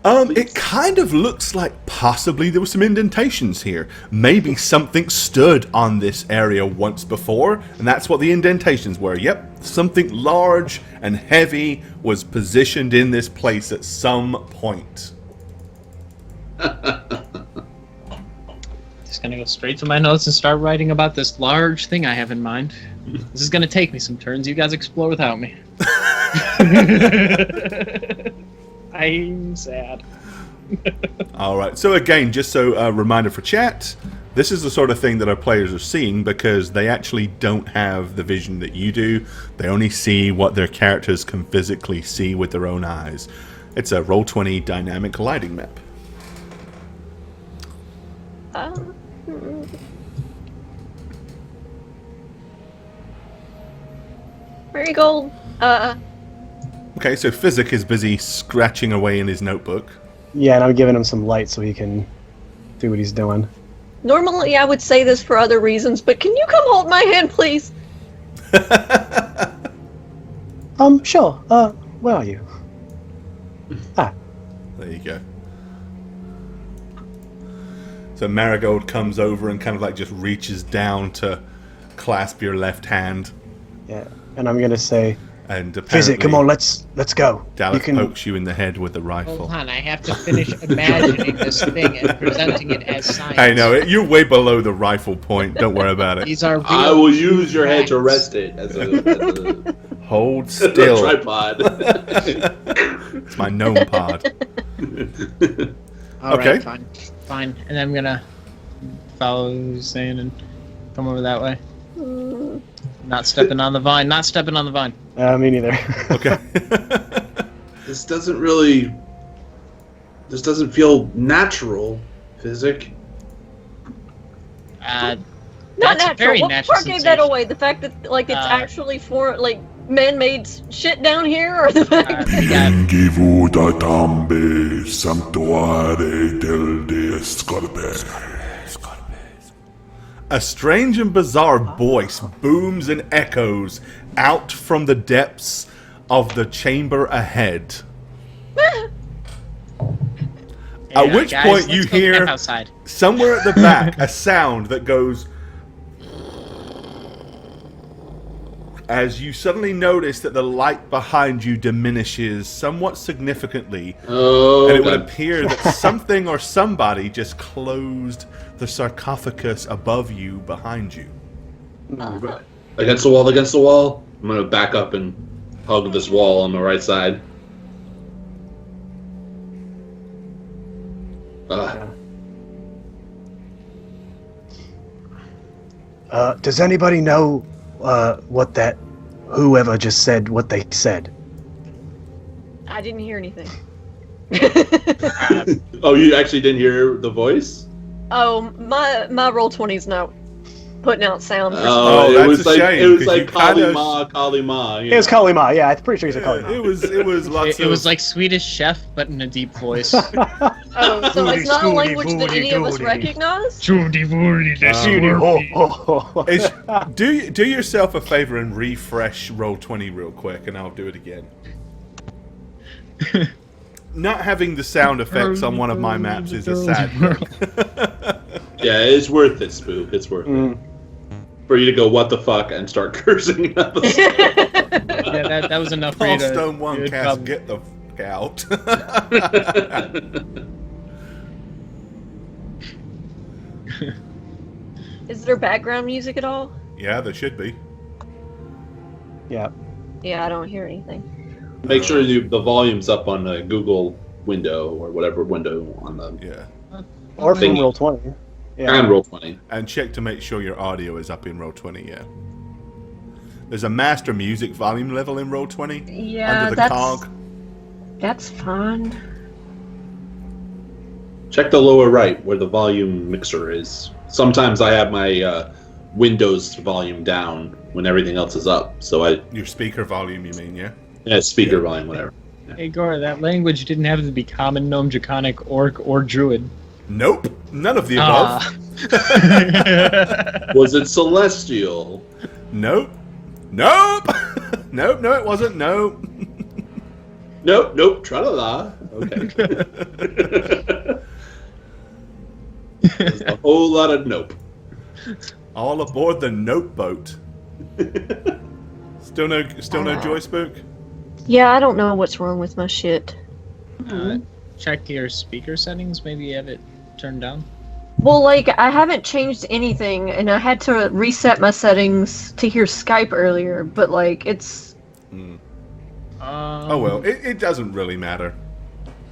It kind of looks like possibly there were some indentations here. Maybe something stood on this area once before, and that's what the indentations were. Yep, something large and heavy was positioned in this place at some point. Just gonna go straight to my notes and start writing about this large thing I have in mind. This is gonna take me some turns. You guys explore without me. I'm sad. Alright, so again, just so a reminder for chat, this is the sort of thing that our players are seeing because they actually don't have the vision that you do. They only see what their characters can physically see with their own eyes. It's a Roll20 dynamic lighting map. Marigold, Okay, so Physic is busy scratching away in his notebook. Yeah, and I'm giving him some light so he can do what he's doing. normally I would say this for other reasons, but can you come hold my hand, please? Sure. Where are you? Ah, There you go. So Marigold comes over and kind of like just reaches down to clasp your left hand. yeah. And I'm gonna say, And Physic, come on, let's go. Dallas You can. pokes you in the head with a rifle. Hold on, I have to finish imagining this thing and presenting it as science. I know, you're way below the rifle point. Don't worry about it. These are real I will use your head to facts. rest it as a Hold still. tripod. It's my gnome pod. All right, Okay. fine. And I'm gonna follow what he's saying and come over that way. Not stepping on the vine. Not stepping on the vine. Me neither. Okay. This doesn't feel natural, Physic. Not That's a natural. very What natural part gave that sensation. away? The fact that like it's actually man-made shit down here, or the fact We got Ingivuta tambe sanctuare del de Scorpes. A strange and bizarre voice booms and echoes out from the depths of the chamber ahead. At which guys, point you let's go hear camp outside. somewhere at the back a sound that goes as you suddenly notice that the light behind you diminishes somewhat significantly. Oh, And it would God. appear that something or somebody just closed the sarcophagus above you behind you. Against the wall, against the wall. I'm gonna back up and hug this wall on the right side. Does anybody know whoever just said what they said? I didn't hear anything. Oh, you actually didn't hear the voice? Oh, my roll 20's not putting out sound. Oh, it that's was a like shame, it was 'cause like you kinda- Kali Ma. It was Kali Ma. Yeah, I'm pretty sure he said Kali Ma. It was lots It of... was like Swedish Chef, but in a deep voice. Oh, so it's not a Goody, language that goody, any of us goody. recognize? Do yourself a favor and refresh Roll20 real quick, and I'll do it again. Not having the sound effects on one of my maps is a sad thing. Yeah, it's worth it, Spook. It's worth it. For you to go, what the fuck, and start cursing at the Yeah, that was enough for you to... Stone 1 you'd cast, probably- get the fuck out. Is there background music at all? Yeah, there should be. Yeah. Yeah, I don't hear anything. Make sure the volume's up on the Google window or whatever window on the Yeah. Or from Thingy. roll 20. Yeah. and Roll20. And check to make sure your audio is up in Roll20, yeah. There's a master music volume level in Roll20 Yeah, under the cog. that's fine. Check the lower right where the volume mixer is. Sometimes I have my Windows volume down when everything else is up. So Your speaker volume, you mean, yeah? speaker volume, whatever. Hey, Gore, that language didn't have to be Common, Gnome, Draconic, Orc, or Druid. Nope. None of the above. Was it Celestial? Nope. Nope. Nope, no, it wasn't. Nope. Nope. Tra-la-la. Okay. There's a whole lot of nope. All aboard the note boat. Still no joy, Spook? Yeah, I don't know what's wrong with my shit. Check your speaker settings. Maybe you have it turned down. Well, like, I haven't changed anything, and I had to reset my settings to hear Skype earlier, but, like, it's... Oh well, it doesn't really matter.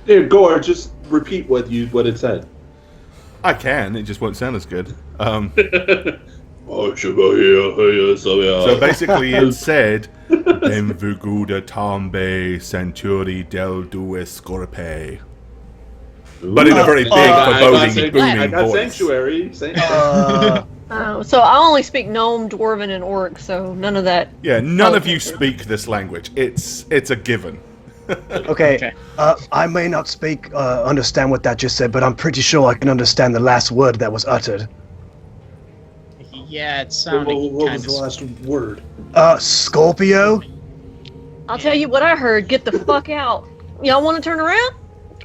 Dude, Gore, just repeat what it said. I can, it just won't sound as good. So So basically it said Benvuguda Tombe Centuri del Due Scorpe. But in a very big, foreboding, booming I got voice. Sanctuary. so I only speak Gnome, Dwarven, and Orc, so none of that... Yeah, none of you speak this language. It's a given. Okay. I may not understand what that just said, but I'm pretty sure I can understand the last word that was uttered. Yeah, it sounded What kind was the last word? Scorpio? I'll tell you what I heard. Get the fuck out. Y'all want to turn around?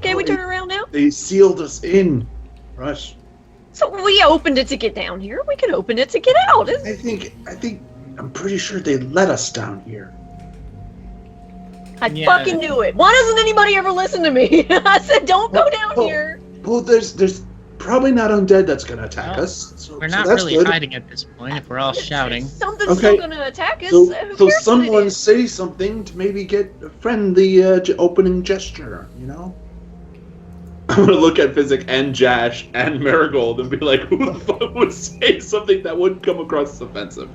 Can we turn around now? They sealed us in. Rush. So we opened it to get down here. We can open it to get out. I think I'm pretty sure they let us down here. I Yeah. fucking knew it. Why doesn't anybody ever listen to me? I said, don't go down here. Well, there's probably not undead that's gonna attack us. So, We're so not that's really good. hiding at this point if we're all shouting. Something's Okay. still gonna attack us. So, Who so cares what it someone is? say something to maybe get a friendly opening gesture, you know? I'm gonna look at Physic and Jash and Marigold and be like, who the fuck would say something that wouldn't come across as offensive?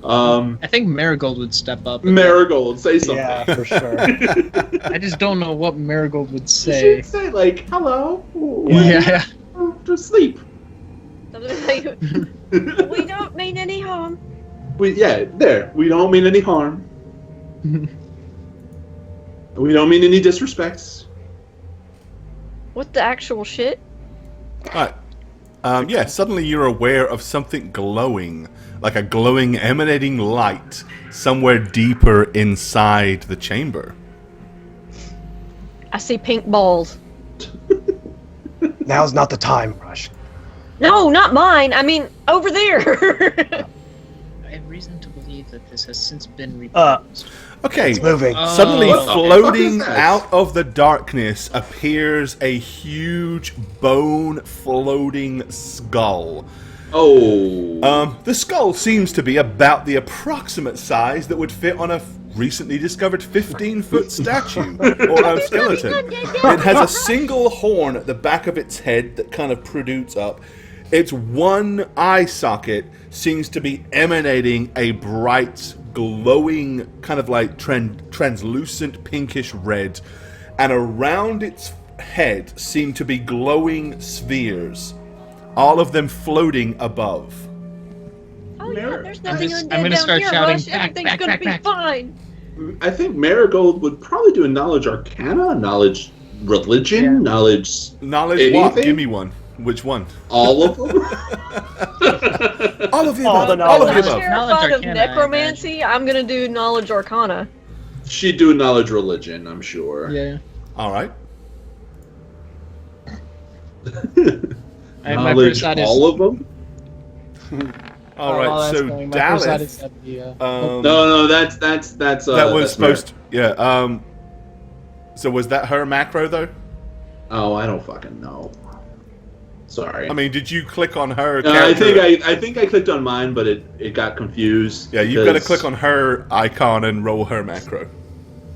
I think Marigold would step up. Marigold, say something. Yeah, for sure. I just don't know what Marigold would You say. should say like, hello. Yeah. To sleep. Something like, we don't mean any harm. We don't mean any harm. We don't mean any disrespects. What the actual shit? Alright. Yeah, suddenly you're aware of something glowing, like a glowing, emanating light somewhere deeper inside the chamber. I see pink balls. Now's not the time, Rush. No, not mine. I mean, over there. I have reason to believe that this has since been reproduced. Okay, It's moving. suddenly What the fuck floating is that? out of the darkness appears a huge bone floating skull. Oh. The skull seems to be about the approximate size that would fit on a recently discovered 15-foot statue or skeleton. It has a single horn at the back of its head that kind of protrudes up. Its one eye socket seems to be emanating a bright, glowing, kind of like translucent pinkish red, and around its head seem to be glowing spheres, all of them floating above. Oh yeah, there's I'm nothing just- undead I'm gonna down start here, shouting, Rush. "Back, Everything's back, gonna back, be back." fine. I think Marigold would probably do a knowledge arcana, knowledge religion, knowledge Knowledge what? Anything? Give me one. Which one? all of them. All of the All above. the All of knowledge. the I'm above. terrified Knowledge of Arcana, I necromancy. I'm gonna do knowledge arcana. She'd do knowledge religion, I'm sure. Yeah. All right. My Knowledge first thought is all of them? All right. So Daleth. No, that's that was that's supposed. Yeah. So was that her macro though? Oh, I don't fucking know. Sorry. I mean, did you click on her? No, I character? think I clicked on mine, but it got confused. Yeah, you've got to because- click on her icon and roll her macro.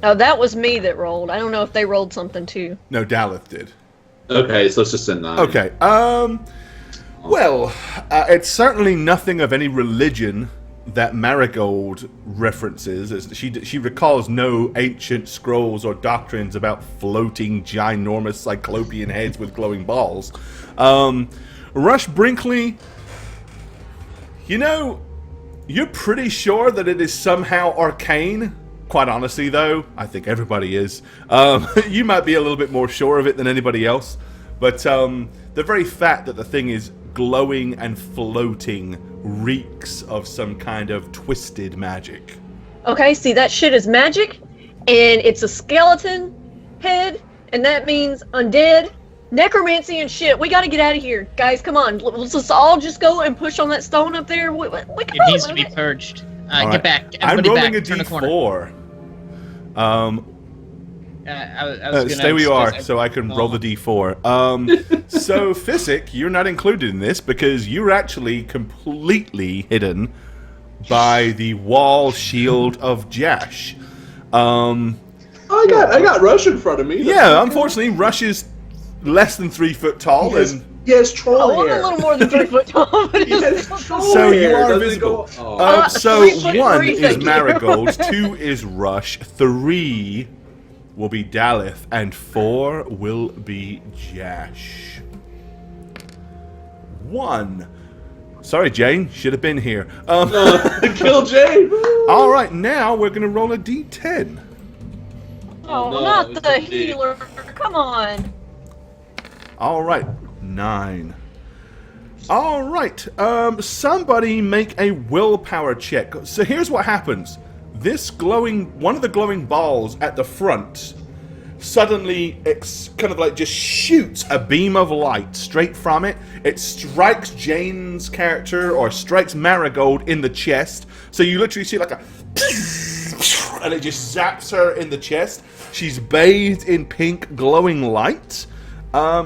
Oh, that was me that rolled. I don't know if they rolled something too. No, Daleth did. Okay, so it's just a 9. Okay. Well, it's certainly nothing of any religion that Marigold references. As she recalls no ancient scrolls or doctrines about floating, ginormous cyclopean heads with glowing balls. Rush Brinkley, you know, you're pretty sure that it is somehow arcane. Quite honestly, though, I think everybody is. You might be a little bit more sure of it than anybody else. But the very fact that the thing is glowing and floating reeks of some kind of twisted magic. Okay, see, that shit is magic, and it's a skeleton head, and that means undead, necromancy, and shit. We gotta get out of here. Guys, come on. Let's just all just go and push on that stone up there. We come It on, needs to be man. purged. All Get right. back. I'm Everybody rolling back. a Turn the corner. D4. I was gonna Stay where you are, discuss so I can roll the D4. So, Physic, you're not included in this because you're actually completely hidden by the wall shield of Jash. I got Rush in front of me. Yeah, unfortunately, Rush is less than 3 foot tall, He has troll Oh, I'm hair. a little more than 3 foot tall, but He has it's troll So you hair. are Doesn't visible. Go, oh. so 3 foot 1 3, is thank you. Marigold, 2 is Rush, 3 will be Daleth, and 4 will be Jash. 1. Sorry, Jane, should have been here. Kill Jay. All right, now we're gonna roll a D10. Oh, no, not it's the a D. healer. Come on. All right, 9. All right, somebody make a willpower check. So here's what happens. This one of the glowing balls at the front, suddenly it's kind of like just shoots a beam of light straight from it. It strikes Jane's character or strikes Marigold in the chest. So you literally see like a and it just zaps her in the chest. She's bathed in pink glowing light.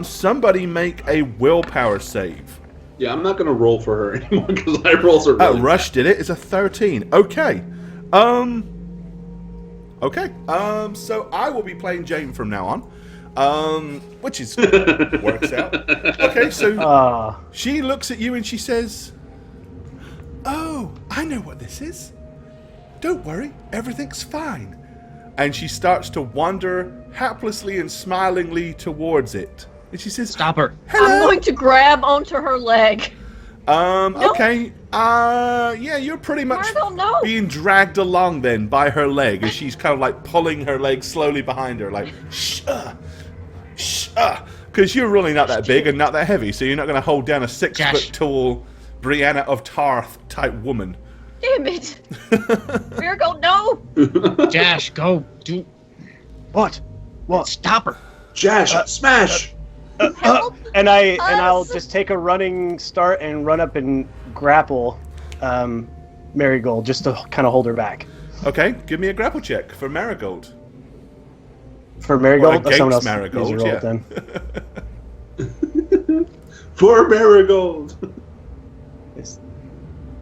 Somebody make a willpower save. Yeah, I'm not gonna roll for her anymore because my rolls are really Rush did it. It's a 13. Okay. Okay. So I will be playing Jane from now on. Which is works out. Okay, so she looks at you and she says, "Oh, I know what this is. Don't worry, everything's fine." And she starts to wander haplessly and smilingly towards it. And she says, Stop her. I'm going to grab onto her leg. Okay. Yeah, you're pretty much Marigold, no. being dragged along then by her leg as she's kind of like pulling her leg slowly behind her, like, because Because you're really not that big and not that heavy, so you're not going to hold down a 6 Josh. foot tall Brianna of Tarth type woman. Damn it! Miracle, no! Josh, go. Do What? What? stop her. Josh, smash! Help! I'll us. just take a running start and run up and grapple Marigold just to kind of hold her back. Okay, give me a grapple check for Marigold. For Marigold, Well, someone else against Marigold, needs to roll yeah. it then. For Marigold! Is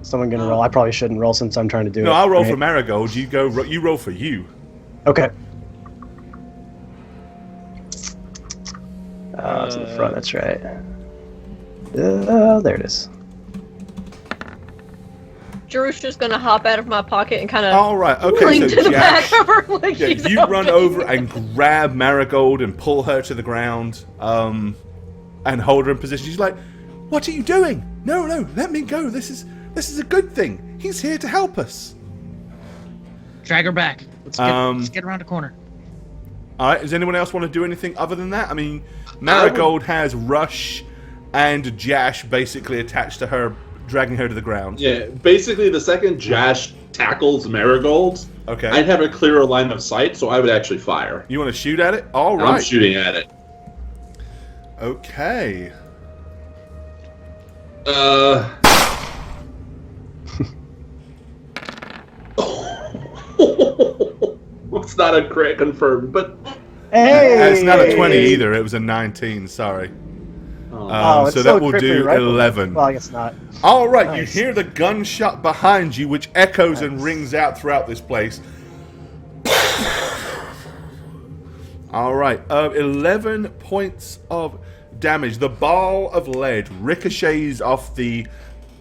someone gonna roll? I probably shouldn't roll since I'm trying to do it. No, I'll roll right? for Marigold. You go. You roll for you. Okay. It's in the front. That's right. There it is. Drew's just gonna hop out of my pocket and kind of All right. Okay. cling So to the Jash, back of her like yeah, she's you run helping over me. and grab Marigold and pull her to the ground, and hold her in position. She's like, "What are you doing? No, let me go. This is a good thing. He's here to help us." Drag her back. Let's get around the corner. All right. Does anyone else want to do anything other than that? I mean, Marigold has Rush and Jash basically attached to her, dragging her to the ground. Yeah, basically the second Josh tackles Marigold, Okay. I'd have a clearer line of sight, so I would actually fire. You want to shoot at it? All I'm right. shooting at it. Okay. It's not a crit confirmed, but Hey! It's not a 20 either. It was a 19. Sorry. Oh, it's so still that will a crit for do your rifle. 11. Well, I guess not. All right, Nice. you hear the gunshot behind you, which echoes and rings out throughout this place. All right, 11 points of damage. The ball of lead ricochets off the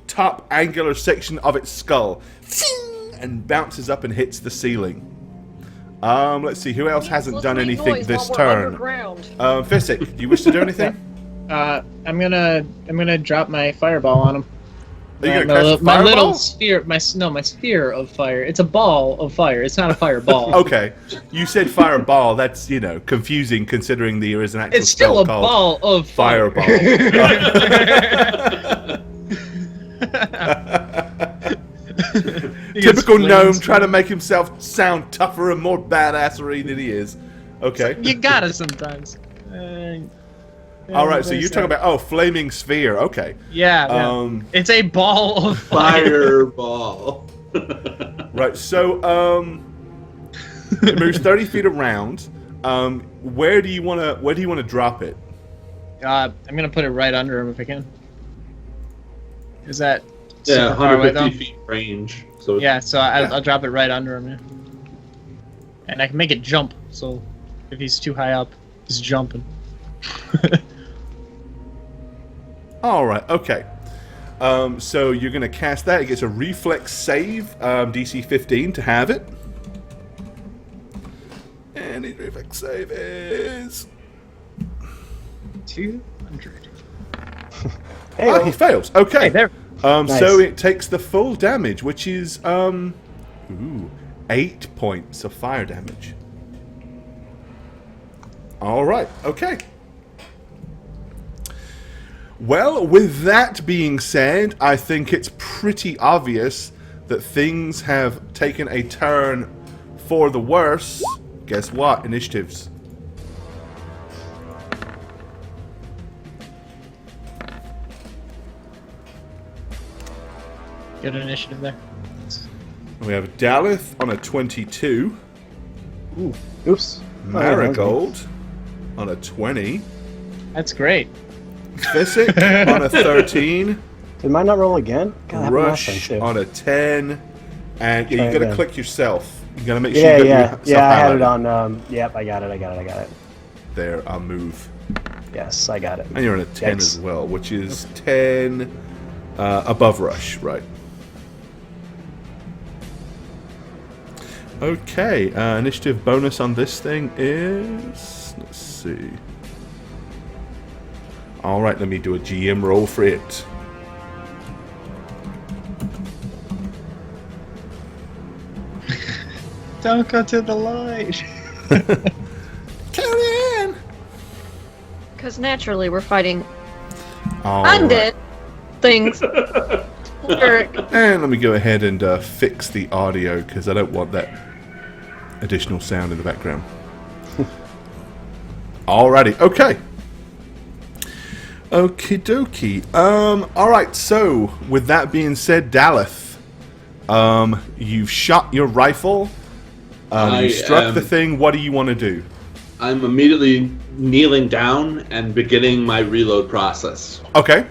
top angular section of its skull and bounces up and hits the ceiling. Let's see, who else hasn't done Let's make anything noise this while we're turn? underground. Physic, do you wish to do anything? I'm gonna drop my fireball on him. Are you gonna my, cast a my little fireball? sphere, my sphere of fire. It's a ball of fire. It's not a fireball. Okay, you said fireball. That's, confusing considering there is an actual It's still a spell ball called of fire. fireball. He gets Typical gnome flames. trying to make himself sound tougher and more badassery than he is. Okay. You gotta sometimes. All right, so you're talking about flaming sphere. Okay. Yeah. It's a ball of fire. fireball. Right. So it moves 30 feet around. Where do you want to drop it? I'm gonna put it right under him if I can. Is that Yeah, super far away, 150 though? feet range. So Yeah, so Yeah. I'll drop it right under him. Yeah. And I can make it jump. So if he's too high up, he's jumping. All right. Okay. So you're going to cast that. It gets a reflex save, DC 15 to have it. And his reflex save is... 200. Hey, Oh, he fails. Okay. Hey, there. Nice. So it takes the full damage, which is 8 points of fire damage. All right. Okay. Well, with that being said, I think it's pretty obvious that things have taken a turn for the worse. Guess what? Initiatives. Good initiative there. We have Daleth on a 22. Oops. Marigold on a 20. That's great. Physic on a 13. Did mine not roll again? God, that happened last time, Rush too. on a 10. And you Try gotta again. click yourself. You gotta make sure Yeah, you yeah, got yeah. I had it highlighted. on. Yep, I got it. There, I'll move. Yes, I got it. And you're on a 10 Yikes. as well, which is 10 above Rush, right? Okay, initiative bonus on this thing is... Let's see. Alright, let me do a GM roll for it. Don't go to the light. Count in! because naturally we're fighting All undead things. Cleric. And let me go ahead and fix the audio because I don't want that additional sound in the background. Alrighty, okay. Okie dokie. Alright, so with that being said, Daleth, you've shot your rifle. You struck the thing. What do you want to do? I'm immediately kneeling down and beginning my reload process. Okay.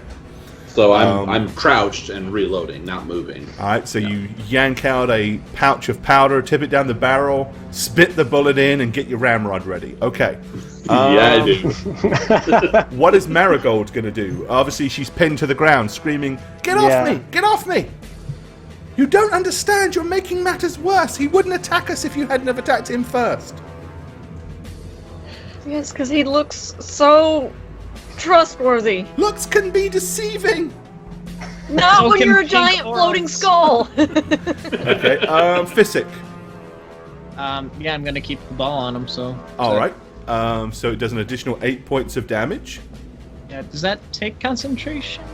So I'm crouched and reloading, not moving. Alright, so you yank out a pouch of powder, tip it down the barrel, spit the bullet in, and get your ramrod ready. Okay. Yeah, I do. What is Marigold going to do? Obviously, she's pinned to the ground, screaming, "Get off me! Get off me! You don't understand. You're making matters worse. He wouldn't attack us if you hadn't have attacked him first." Yes, because he looks so trustworthy. Looks can be deceiving. Not So when can you're a pink giant floating auras. skull. Okay, Physic. Yeah, I'm gonna keep the ball on him. So. Alright. So it does an additional 8 points of damage. Yeah. Does that take concentration?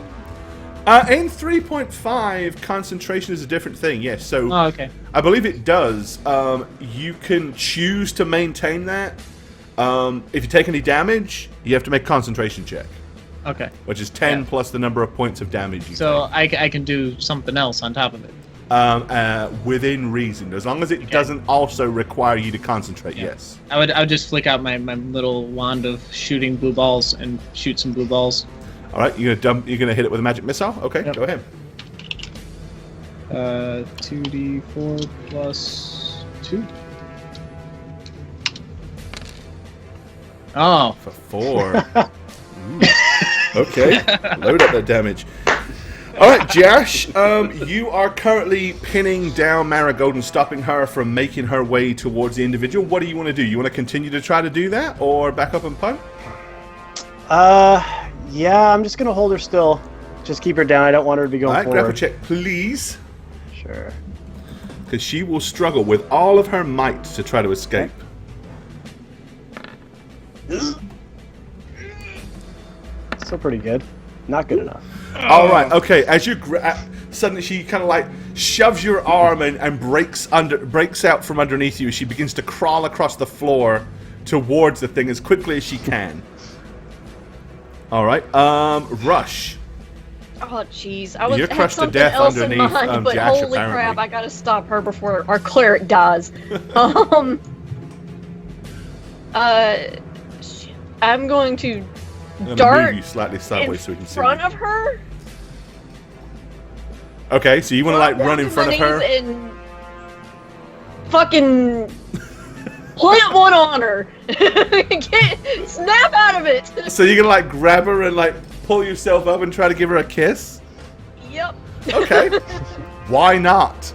In 3.5, concentration is a different thing, yes. So Oh, okay. I believe it does. You can choose to maintain that. If you take any damage, you have to make a concentration check, Okay. which is 10 plus the number of points of damage you So I can do something else on top of it. take. Within reason. As long as it doesn't also require you to concentrate, yes. I would just flick out my little wand of shooting blue balls and shoot some blue balls. Alright, you're gonna hit it with a magic missile? Okay, Yep. go ahead. 2d4 plus 2. Oh, For 4. Ooh. Okay, load up that damage. Alright, Josh, you are currently pinning down Marigold and stopping her from making her way towards the individual. What do you want to do? You want to continue to try to do that, or back up and punt? Yeah, I'm just gonna hold her still. Just keep her down. I don't want her to be going Alright, grab a forward. check, please. Sure. Because she will struggle with all of her might to try to escape. Still pretty good. Not good enough. Alright, okay, as you suddenly she kind of like shoves your arm and breaks out from underneath you. She begins to crawl across the floor towards the thing as quickly as she can. Alright, Rush. Oh, jeez. I was You're had crushed to something death else in underneath, mind, but Jash, holy apparently. crap, I gotta stop her before our cleric dies. I'm going to I'm gonna dart move you slightly in sideways so we can see. front of her. Okay, so you want to like run in down to front my of her? knees and fucking plant one on her. Snap out of it. So you're gonna like grab her and like pull yourself up and try to give her a kiss? Yep. Okay. Why not?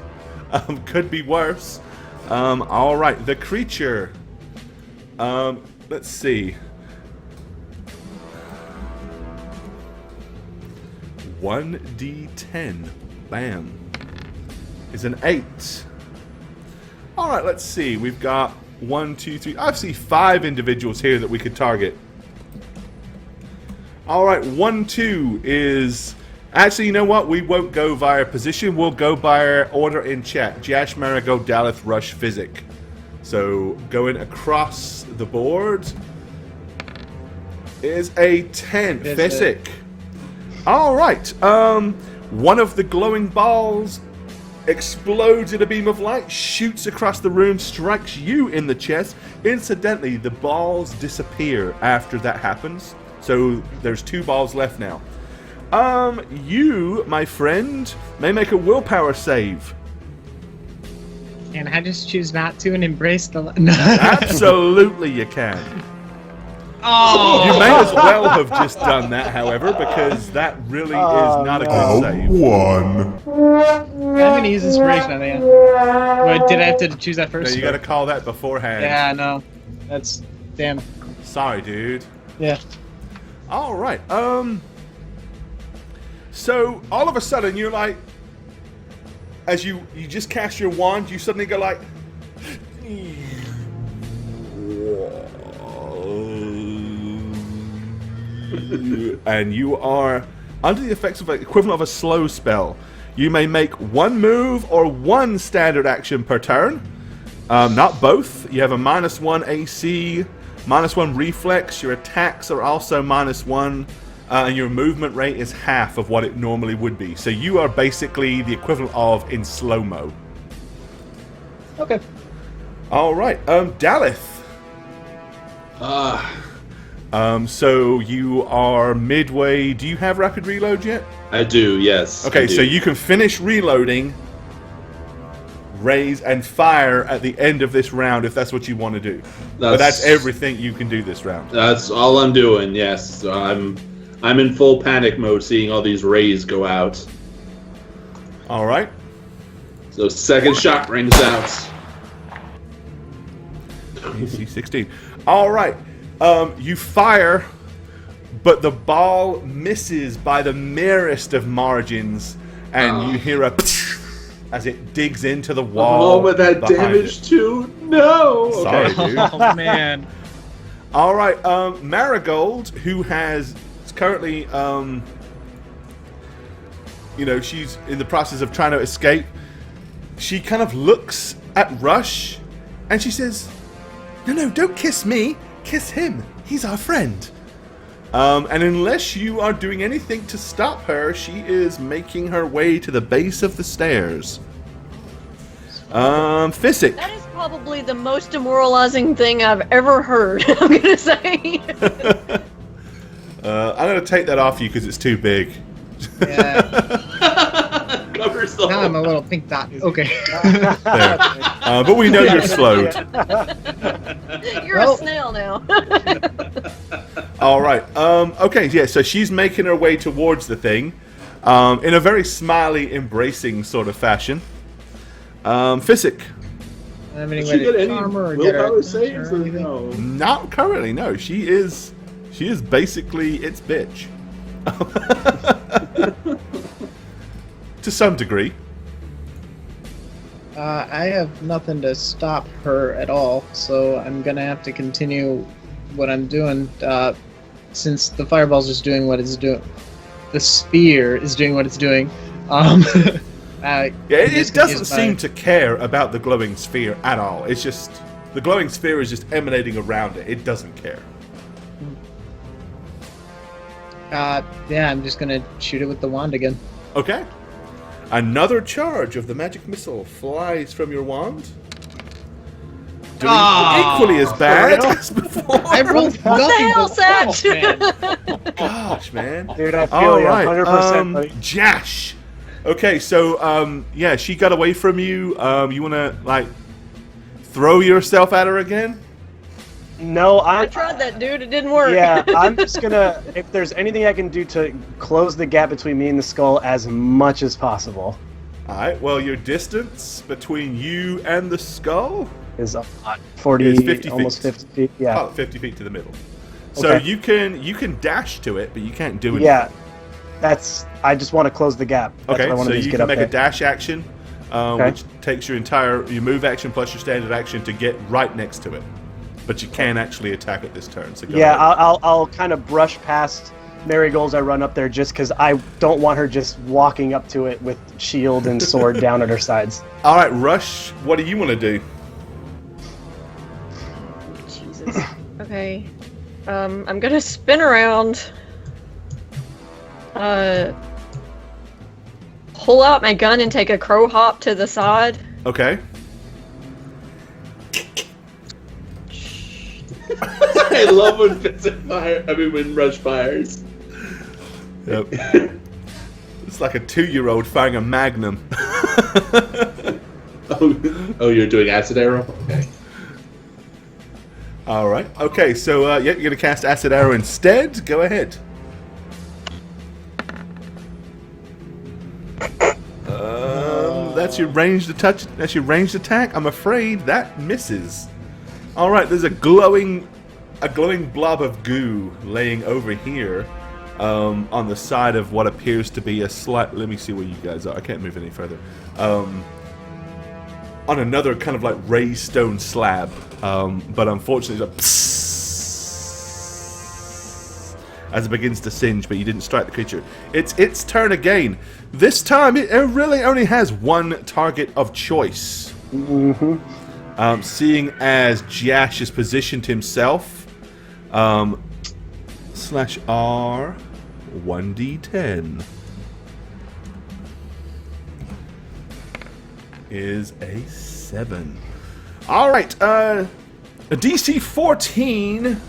Could be worse. All right, the creature. Let's see. 1d10. Bam. Is an 8. All right, let's see. We've got 1, 2, 3. I see 5 individuals here that we could target. All right, 1, 2 is... Actually, you know what? We won't go via position. We'll go by order in chat. Jash, Marigold, Daleth, Rush, Physic. So, going across the board is a 10. Physic. All right. One of the glowing balls explodes in a beam of light, shoots across the room, strikes you in the chest. Incidentally, the balls disappear after that happens. So there's 2 balls left now. You, my friend, may make a willpower save. and I just choose not to and embrace the. Absolutely you can. Oh. You may as well have just done that, however, because that really is not a good save. 1. I'm gonna use inspiration on the end. Wait, did I have to choose that No, first? you gotta call that beforehand. Yeah, no. That's damn. Sorry, dude. Yeah. Alright, so all of a sudden you're like, as you just cast your wand, you suddenly go like, and you are under the effects of the equivalent of a slow spell. You may make one move or one standard action per turn, not both. You have a -1 AC, -1 reflex. Your attacks are also -1, and your movement rate is half of what it normally would be. So you are basically the equivalent of in slow-mo. Okay. All right, Daleth. So you are midway. Do you have rapid reload yet? I do, yes. Okay, I do. so you can finish reloading, raise, and fire at the end of this round if that's what you want to do. But that's everything you can do this round. That's all I'm doing, yes. So I'm in full panic mode seeing all these rays go out. All right. So second shot rings out. AC 16. All right. You fire, but the ball misses by the merest of margins, and you hear a as it digs into the wall. Oh, but that damage too? No! Sorry, Okay. dude. Oh man. All right, Marigold, who is currently, she's in the process of trying to escape. She kind of looks at Rush, and she says, "No, don't kiss me. Kiss him. He's our friend." And unless you are doing anything to stop her, she is making her way to the base of the stairs. Physic. That is probably the most demoralizing thing I've ever heard, I'm gonna say. I'm going to take that off you because it's too big. Yeah. Covers the Now whole- I'm a little pink dot. Okay. There. But we know you're slowed. You're a snail now. All right. Okay, yeah, so she's making her way towards the thing in a very smiley, embracing sort of fashion. Physic. Have Did any she way get to any charm her or get her willpower attention saves or or anything? no? Not currently, no. She is basically its bitch. To some degree. I have nothing to stop her at all, so I'm gonna have to continue what I'm doing. Since the fireball's just doing what it's doing, the spear is doing what it's doing. Yeah, it doesn't seem to care about the glowing sphere at all. It's just the glowing sphere is just emanating around it. It doesn't care. Yeah, I'm just gonna shoot it with the wand again. Okay. Another charge of the magic missile flies from your wand. Doing equally as bad as before. I rolled What the nothing hell's but that? man. Gosh, man. Dude, I feel All you right, 100%, buddy. Jash. Okay, so yeah, she got away from you. You wanna like throw yourself at her again? No, I tried that, dude. It didn't work. Yeah, I'm just gonna. If there's anything I can do to close the gap between me and the skull as much as possible, All right. Well, your distance between you and the skull is 40, It's 50 almost feet. 50 feet. Yeah, about 50 feet to the middle. So Okay. you can dash to it, but you can't do anything. yeah. That's. I just want to close the gap. That's Okay, what I want so to just you get can up make there. a dash action, which takes your move action plus your standard action to get right next to it. But you can actually attack it this turn. So go Yeah, ahead. I'll kind of brush past Marigold as I run up there, just because I don't want her just walking up to it with shield and sword down at her sides. All right, Rush. What do you want to do? Jesus. Okay. I'm gonna spin around. Pull out my gun and take a crow hop to the side. Okay. I love when when Rush fires. Yep. It's like a 2-year-old firing a magnum. Oh, you're doing acid arrow? Okay. All right. Okay, so yeah, you're gonna cast acid arrow instead. Go ahead. That's your ranged That's your ranged attack. I'm afraid that misses. All right. There's a glowing blob of goo laying over here, on the side of what appears to be a slight. Let me see where you guys are. I can't move any further. On another kind of like raised stone slab, but unfortunately, as it begins to singe, but you didn't strike the creature. It's its turn again. This time, it really only has one target of choice. Seeing as Jash has positioned himself, /R 1d10 is a 7. All right, a DC 14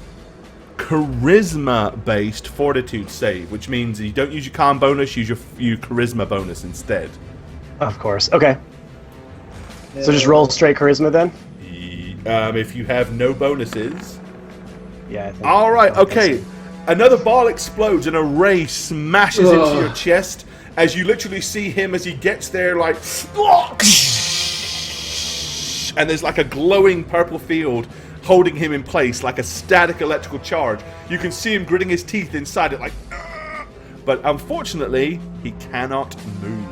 charisma-based fortitude save, which means you don't use your con bonus, use your charisma bonus instead. Of course. Okay. So just roll straight charisma then? If you have no bonuses. Yeah, I think. All right, okay. Another ball explodes and a ray smashes into your chest as you literally see him as he gets there, like, and there's like a glowing purple field holding him in place like a static electrical charge. You can see him gritting his teeth inside it, like, but unfortunately, he cannot move.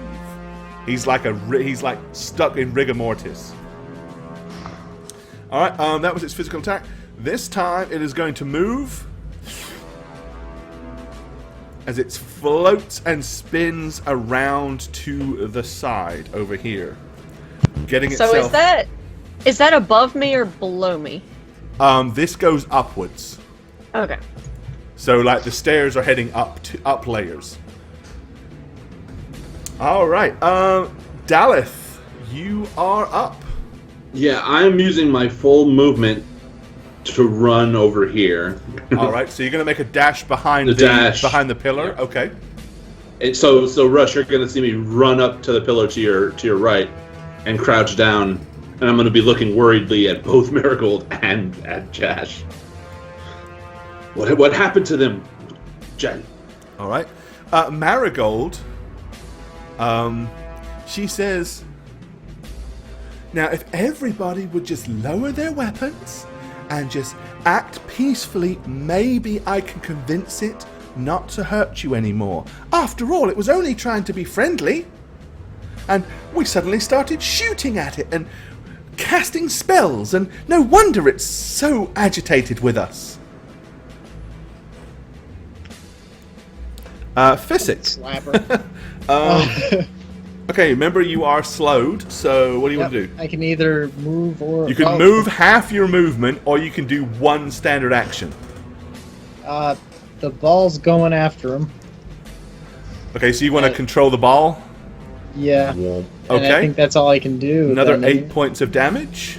He's like stuck in rigor mortis. All right, that was its physical attack. This time, it is going to move as it floats and spins around to the side over here, getting itself. So is that above me or below me? This goes upwards. Okay. So like the stairs are heading up layers. All right, Daleth, you are up. Yeah, I'm using my full movement to run over here. All right, so you're gonna make a dash behind behind the pillar. Yeah. Okay. And so Rush, you're gonna see me run up to the pillar to your right, and crouch down, and I'm gonna be looking worriedly at both Marigold and at Jash. What happened to them, Jen? All right, Marigold. She says, "Now, if everybody would just lower their weapons and just act peacefully, maybe I can convince it not to hurt you anymore. After all, it was only trying to be friendly. And we suddenly started shooting at it and casting spells, and no wonder it's so agitated with us." Physic. Slapper. Okay, remember you are slowed, so what do you want to do? I can either move or... You can move half your movement, or you can do one standard action. The ball's going after him. Okay, so you want to control the ball? Yeah. Okay. And I think that's all I can do. Another then. 8 points of damage.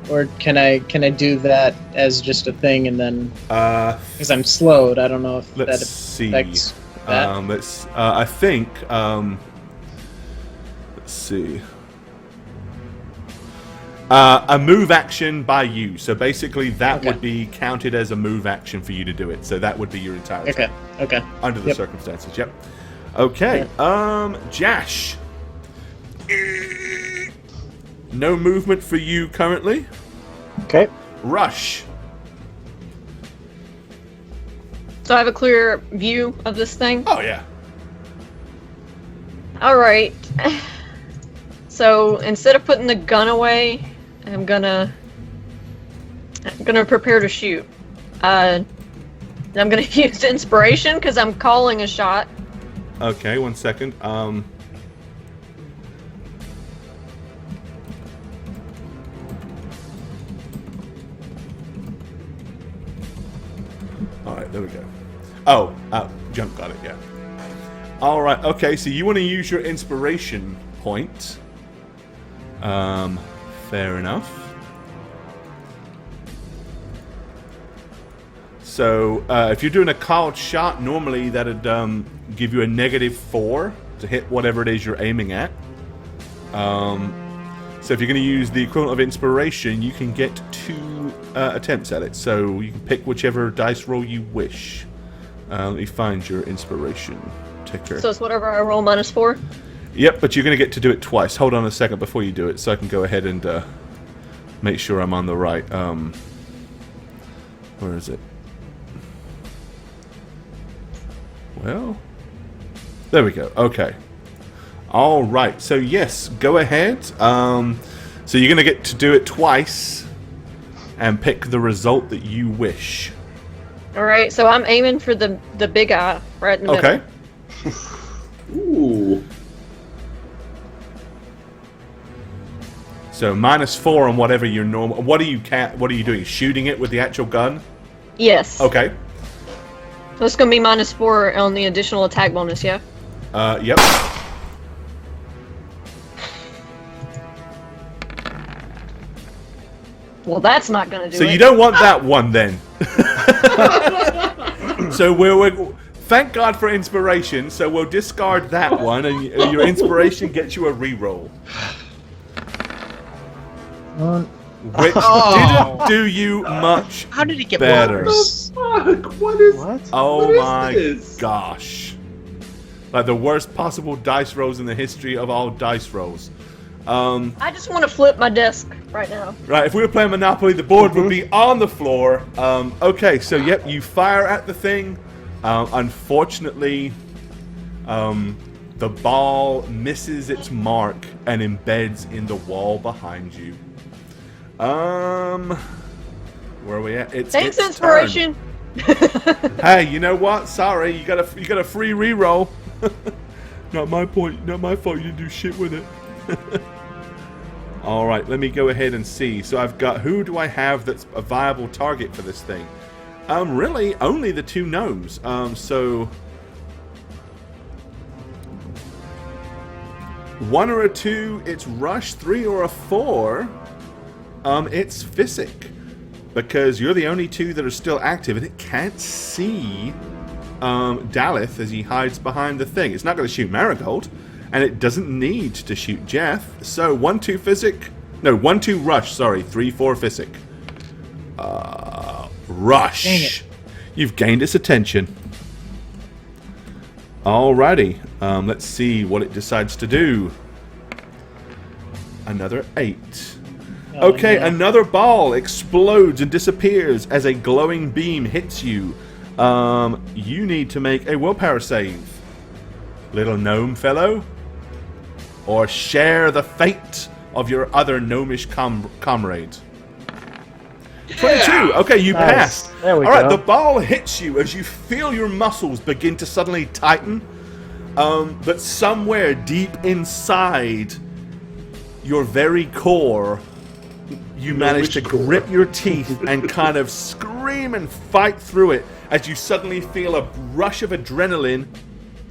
Or can I do that as just a thing and then... Because I'm slowed, I don't know if Let's that see. affects that. I think. Let's see. A move action by you. So basically, that would be counted as a move action for you to do it. So that would be your entire turn. Okay. Under the circumstances, yep. Okay. Jash. No movement for you currently. Okay. Rush. So I have a clear view of this thing? Oh, yeah. Alright. So instead of putting the gun away, I'm gonna prepare to shoot. I'm gonna use inspiration because I'm calling a shot. Okay, 1 second. Alright, there we go. Oh, Jump got it, yeah. Alright, okay, so you want to use your inspiration point. Fair enough. So, if you're doing a called shot, normally that'd give you a -4 to hit whatever it is you're aiming at. So if you're going to use the equivalent of inspiration, you can get 2 attempts at it. So you can pick whichever dice roll you wish. Let me find your inspiration ticker. So it's whatever I roll -4? Yep, but you're going to get to do it twice. Hold on a second before you do it, so I can go ahead and make sure I'm on the right. Where is it? Well, there we go. Okay. All right. So yes, go ahead. So you're going to get to do it twice and pick the result that you wish. All right, so I'm aiming for the big eye right in the middle. Okay. Ooh. So -4 on whatever your normal. What are you doing? Shooting it with the actual gun? Yes. Okay. So it's gonna be -4 on the additional attack bonus, yeah? Yep. Well, that's not gonna do So it. you don't want that one then. So we're thank God for inspiration. So we'll discard that one, and your inspiration gets you a reroll, which didn't do you much. How did it get better. worse? Fuck, what is... What? Oh What is my this? gosh! Like the worst possible dice rolls in the history of all dice rolls. I just want to flip my desk right now. Right, if we were playing Monopoly, the board would be on the floor. Okay, so yep, you fire at the thing. Unfortunately, the ball misses its mark and embeds in the wall behind you. Where are we at? It's Thanks, its inspiration. turn. Hey, you know what? Sorry, you got a free reroll. Not my point. Not my fault. You didn't do shit with it. All right, let me go ahead and see. So I've got, who do I have that's a viable target for this thing? Really, only the 2 gnomes. So 1 or a 2, it's Rush. 3 or a 4, it's Physic. Because you're the only 2 that are still active, and it can't see Daleth as he hides behind the thing. It's not going to shoot Marigold, and it doesn't need to shoot Jeff. So 1-2 Physic. No, 1-2 Rush. Sorry, 3-4 Physic. Rush. Dang it. You've gained its attention. Alrighty. Let's see what it decides to do. Another 8. Okay, no. another ball explodes and disappears as a glowing beam hits you. You need to make a willpower save, little gnome fellow, or share the fate of your other gnomish comrade. 22. Okay, you Nice. passed. There we All right, go. the ball hits you as you feel your muscles begin to suddenly tighten. But somewhere deep inside your very core, you manage to grip your teeth and kind of scream and fight through it as you suddenly feel a rush of adrenaline,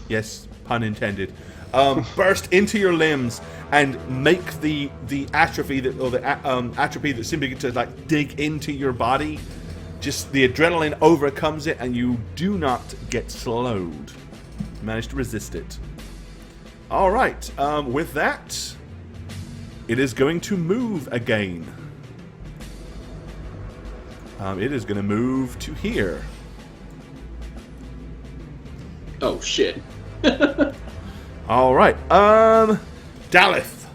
yes, pun intended, burst into your limbs and make the atrophy that, or the atrophy that seemed to like dig into your body. Just the adrenaline overcomes it, and you do not get slowed. You manage to resist it. All right. With that, it is going to move again. It is going to move to here. Oh, shit. All right. Daleth.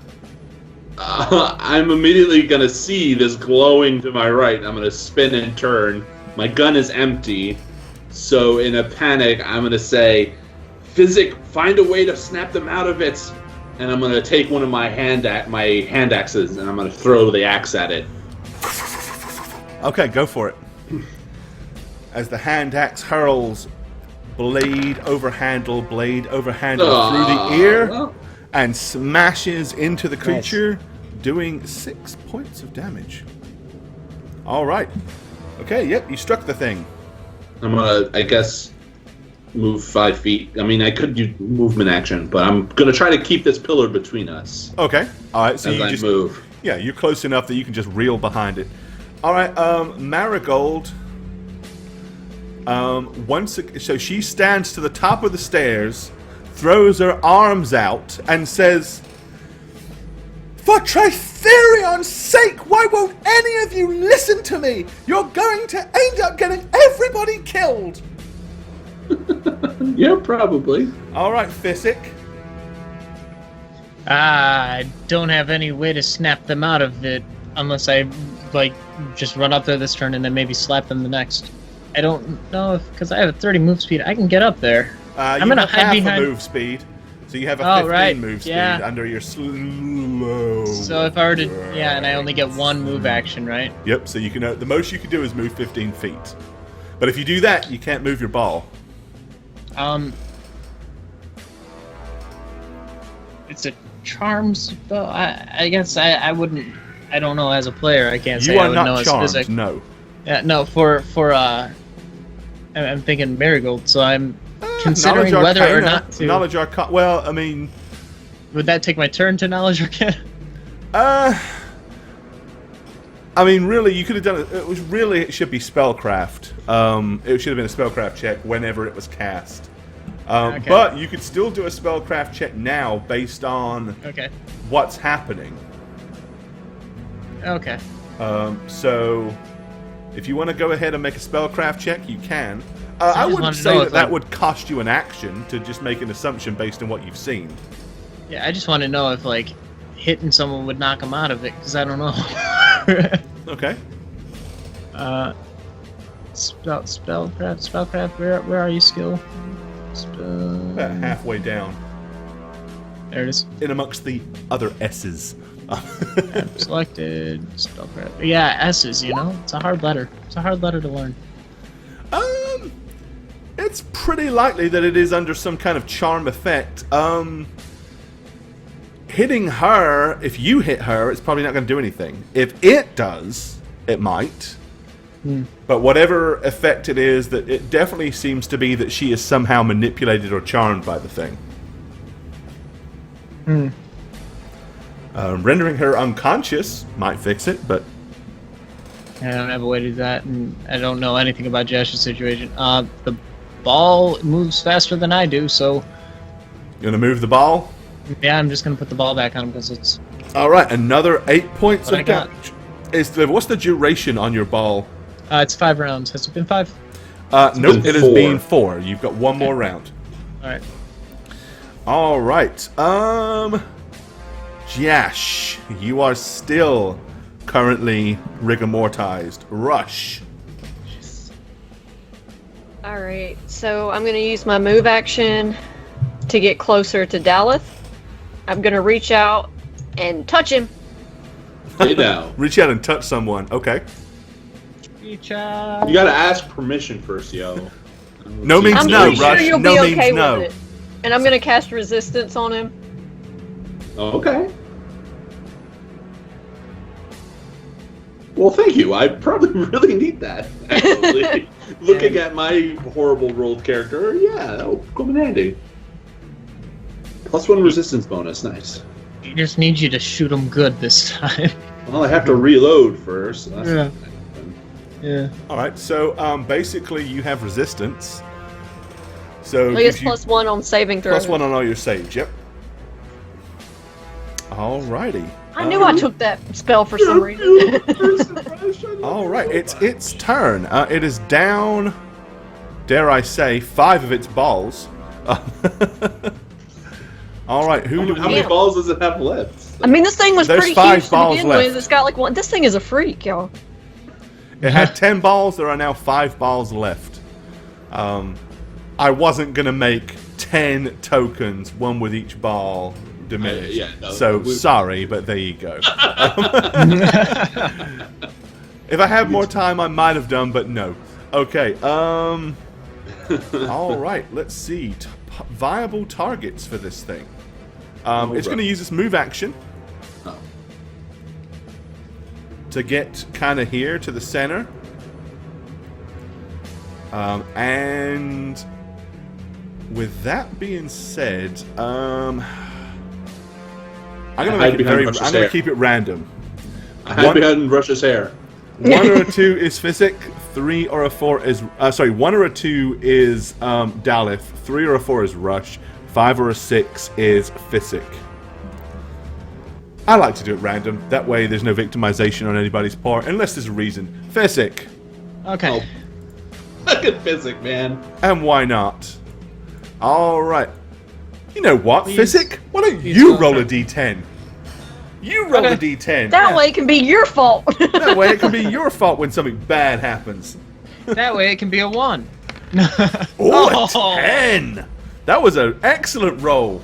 I'm immediately gonna see this glowing to my right. I'm gonna spin and turn. My gun is empty, so in a panic, I'm gonna say, "Physic, find a way to snap them out of it." And I'm gonna take one of my hand axes and I'm gonna throw the axe at it. Okay, go for it. As the hand axe hurls blade over handle through the ear and smashes into the creature, doing 6 points of damage. All right. Okay, yep, you struck the thing. I'm gonna, I guess, move 5 feet. I mean, I could do movement action, but I'm gonna try to keep this pillar between us Okay. All right, so as you I just move. Yeah, you're close enough that you can just reel behind it. All right, Marigold. So she stands to the top of the stairs, throws her arms out, and says, "For Trithyrion's sake, why won't any of you listen to me? You're going to end up getting everybody killed." Yeah, probably. All right, Physic. I don't have any way to snap them out of it unless I, just run up there this turn and then maybe slap them the next. I don't know if, because I have a 30 move speed, I can get up there. I'm gonna have hide half behind- a move speed, so you have a Oh, 15 right, move speed yeah. under your slow. So if I were to, and I only get one move action, right? Yep. So you can the most you can do is move 15 feet. But if you do that, you can't move your ball. It's a charm spell. I guess I wouldn't. I don't know as a player. I can't say You I are would know not as charmed, physic. no. Yeah, no. I'm thinking Marigold. So I'm considering Knowledge whether or Arcana. not to. Knowledge Arcana. Well, I mean... Would that take my turn to knowledge Arcana? I mean, really, you could have done it. It should be spellcraft. It should have been a spellcraft check whenever it was cast. Okay. But you could still do a spellcraft check now based on Okay. what's happening. Okay. So, if you want to go ahead and make a spellcraft check, you can. I I just wouldn't wanted to say know that if, that like- would cost you an action to just make an assumption based on what you've seen. Yeah, I just want to know if like hitting someone would knock them out of it because I don't know. Okay. Spellcraft. Where are you, skill? About halfway down. There it is. In amongst the other S's. Selected spellcraft. Yeah, S's. You know, it's a hard letter. It's a hard letter to learn. It's pretty likely that it is under some kind of charm effect. Hitting her, if you hit her, it's probably not going to do anything. If it does, it might. But whatever effect it is, that it definitely seems to be that she is somehow manipulated or charmed by the thing. Rendering her unconscious might fix it, but I don't have a way to do that, and I don't know anything about Josh's situation. The ball moves faster than I do, so you're going to move the ball? yeah, I'm just gonna put the ball back on him because it's. All right, another 8 points What I of got? damage. What's the duration on your ball? It's 5 rounds. Has it been 5? Nope, been it has 4. been 4. You've got one more round. All right. All right. Jash, you are still currently rigor mortized. Rush. Alright, so I'm going to use my move action to get closer to Daleth. I'm going to reach out and touch him. Hey now. Reach out and touch someone. Okay. Reach out. You gotta ask permission first, yo. No means I'm no, pretty sure Rush. you'll No be means okay no. with it. And I'm going to cast resistance on him. Okay. Well, thank you. I probably really need that, actually. Looking at my horrible rolled character, yeah, that will come in handy. +1 resistance bonus, nice. He just needs you to shoot him good this time. Well, I have to reload first. So that's Yeah. not gonna happen. Yeah. All right. So basically, you have resistance. So I guess gives you +1 on saving throws. +1 on all your saves. Yep. All righty. I knew I took that spell for some reason. All right. It's turn. It is down. Dare I say 5 of its balls. All right. Who do How we? many balls does it have left? I mean, this thing was There's pretty 5 huge to balls begin left. with. It's got like one. This thing is a freak, y'all. It had 10 balls. There are now 5 balls left. I wasn't gonna make 10 tokens, one with each ball diminished. Yeah, no, so we- sorry, but there you go. If I had more time, I might have done, but no. Okay. All right. Let's see. Viable targets for this thing. It's going to use its move action Oh. to get kind of here to the center. And with that being said, I'm going to Hide make it behind very. Rush's I'm going hair. to keep it random. I had behind Rush's hair. 1 or a 2 is Physic. 3 or a 4 is 1 or a 2 is Daleth. 3 or a 4 is Rush. 5 or a 6 is Physic. I like to do it random. That way, there's no victimization on anybody's part, unless there's a reason. Physic, Okay. Look at physic, man. and why not? All right. You know what, Please. Physic? Why don't Please you go roll for a it. d10? You roll a Okay. d10. That way it can be your fault. That way, it can be your fault when something bad happens. That way it can be a 1. Oh, Oh. a 10! That was an excellent roll.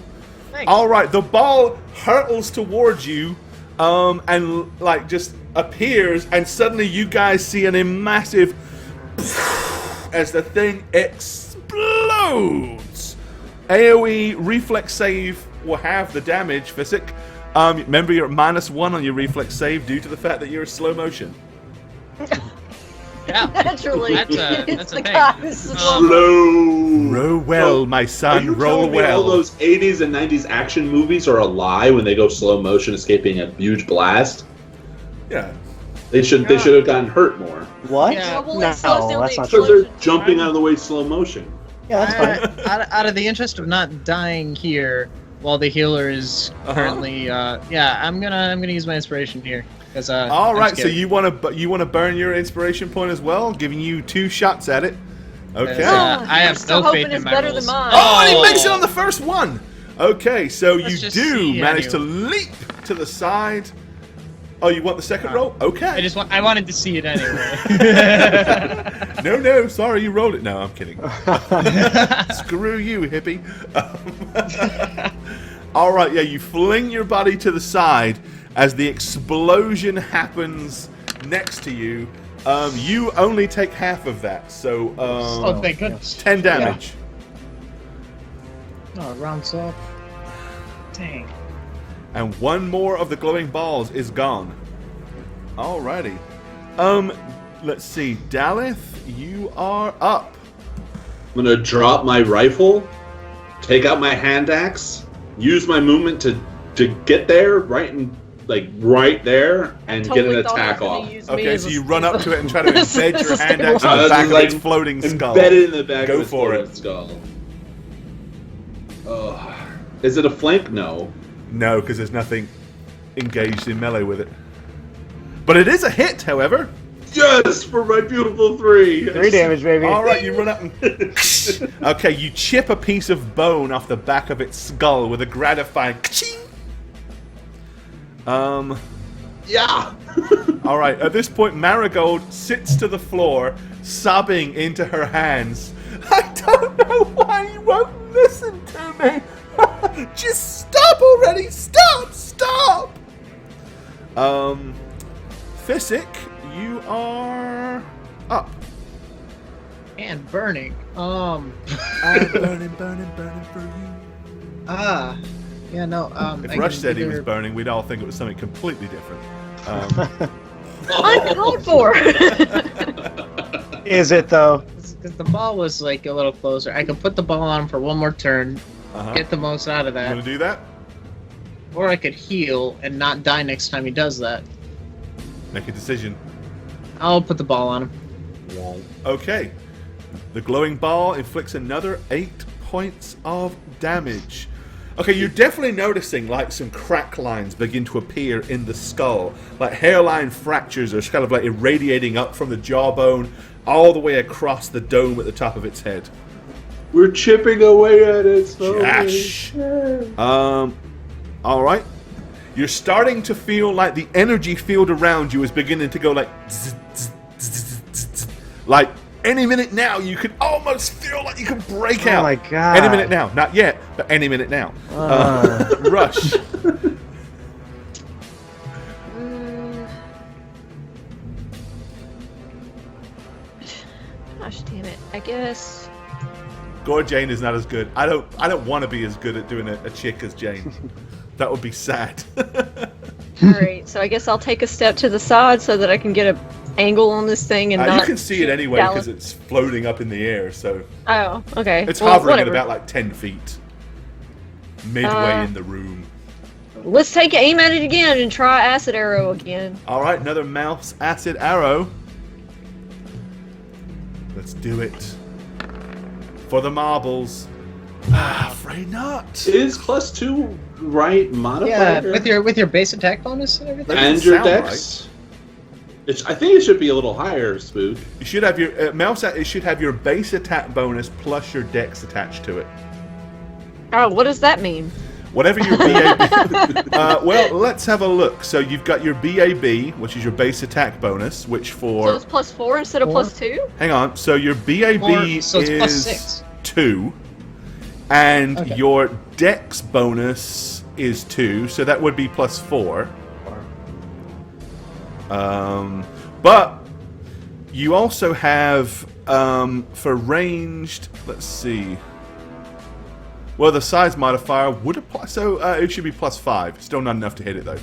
Thanks. All right, the ball hurtles towards you, and like just appears, and suddenly you guys see a massive as the thing explodes. AoE reflex save will have the damage, Physic. Remember, you're at -1 on your reflex save due to the fact that you're in slow motion. Yeah. Naturally. That's a It's the thing. guy who's slow. Slow. Roll well, my Are son, you roll telling me all well. those 80s and 90s action movies are a lie when they go slow motion escaping a huge blast? Yeah. They should have gotten hurt more. What? Yeah. Well, No, it slows down that's the not Because true. they're jumping out of the way slow motion. Yeah, that's fine. Out of the interest of not dying here while the healer is currently, I'm gonna use my inspiration here. All right, so you want to burn your inspiration point as well, giving you 2 shots at it. Okay. I have still no hoping faith in it's my better rolls. than mine. Oh, and he makes it on the first one. Okay, so you Let's just do see, manage to anyway. leap to the side. Oh, you want the second roll? Okay. I wanted to see it anyway. No, sorry, you rolled it. No, I'm kidding. Screw you, hippie. All right, yeah, you fling your body to the side as the explosion happens next to you. You only take half of that, so Oh, thank goodness. 10 damage. Oh, it rounds up. Dang. And 1 more of the glowing balls is gone. Alrighty. Let's see. Daleth, you are up. I'm gonna drop my rifle, take out my hand axe, use my movement to get there, right there, and get an Totally thought attack I was off. gonna use me Okay, as so a- you run up to it and try to This embed is your hand axe terrible. on the back of like, its floating skull. Embedded in the back Go of its for floating it. skull. Ugh. Is it a flank? No. No, because there's nothing engaged in melee with it. But it is a hit, however. Yes, for my beautiful 3. 3 damage, baby. All right, you run up and... Okay, you chip a piece of bone off the back of its skull with a gratifying... Ka-ching! Yeah. All right, at this point, Marigold sits to the floor, sobbing into her hands. I don't know why you won't listen to me. Just stop already. Stop. Physic, you are up. And burning. I'm burning for you. Yeah, no, If I Rush can said he was either- burning, we'd all think it was something completely different. Uncalled for. Is it, though? Because the ball was like a little closer. I could put the ball on him for 1 more turn, get the most out of You that, want to do that? or I could heal and not die next time he does that. Make a decision. I'll put the ball on him. Okay. The glowing ball inflicts another 8 points of damage. Okay, you're definitely noticing like some crack lines begin to appear in the skull. Like hairline fractures are kind of like irradiating up from the jawbone all the way across the dome at the top of its head. We're chipping away at it slowly. Gosh. All right. You're starting to feel like the energy field around you is beginning to go like zzz, zzz, zzz, zzz, zzz. Like any minute now you could almost feel like you can break out. Oh my god. Any minute now. Not yet, but any minute now. Rush. Gosh damn it. I guess. Gore Jane is not as good. I don't want to be as good at doing a chick as Jane. That would be sad. Alright, so I guess I'll take a step to the side so that I can get an angle on this thing and You not. can see it shoot anyway Dallas. because it's floating up in the air, so Oh, okay. it's Well, hovering at whatever. about like 10 feet. Midway in the room. Let's take aim at it again and try acid arrow again. Alright, another mouse acid arrow. Let's do it. For the marbles. Afraid not. Is +2 right modifier? Yeah, with your base attack bonus and everything. That And your doesn't sound dex? I think it should be a little higher, Spook. You should have your it should have your base attack bonus plus your dex attached to it. Oh, what does that mean? Whatever your BAB. Well, let's have a look. So you've got your BAB, which is your base attack bonus, which So for it's +4 instead of Four? +2? hang on. So your BAB So it's is +6. 2, and Okay. your dex bonus is 2, so that would be +4. But you also have for ranged, let's see. Well, the size modifier would apply, so it should be +5. Still not enough to hit it, though.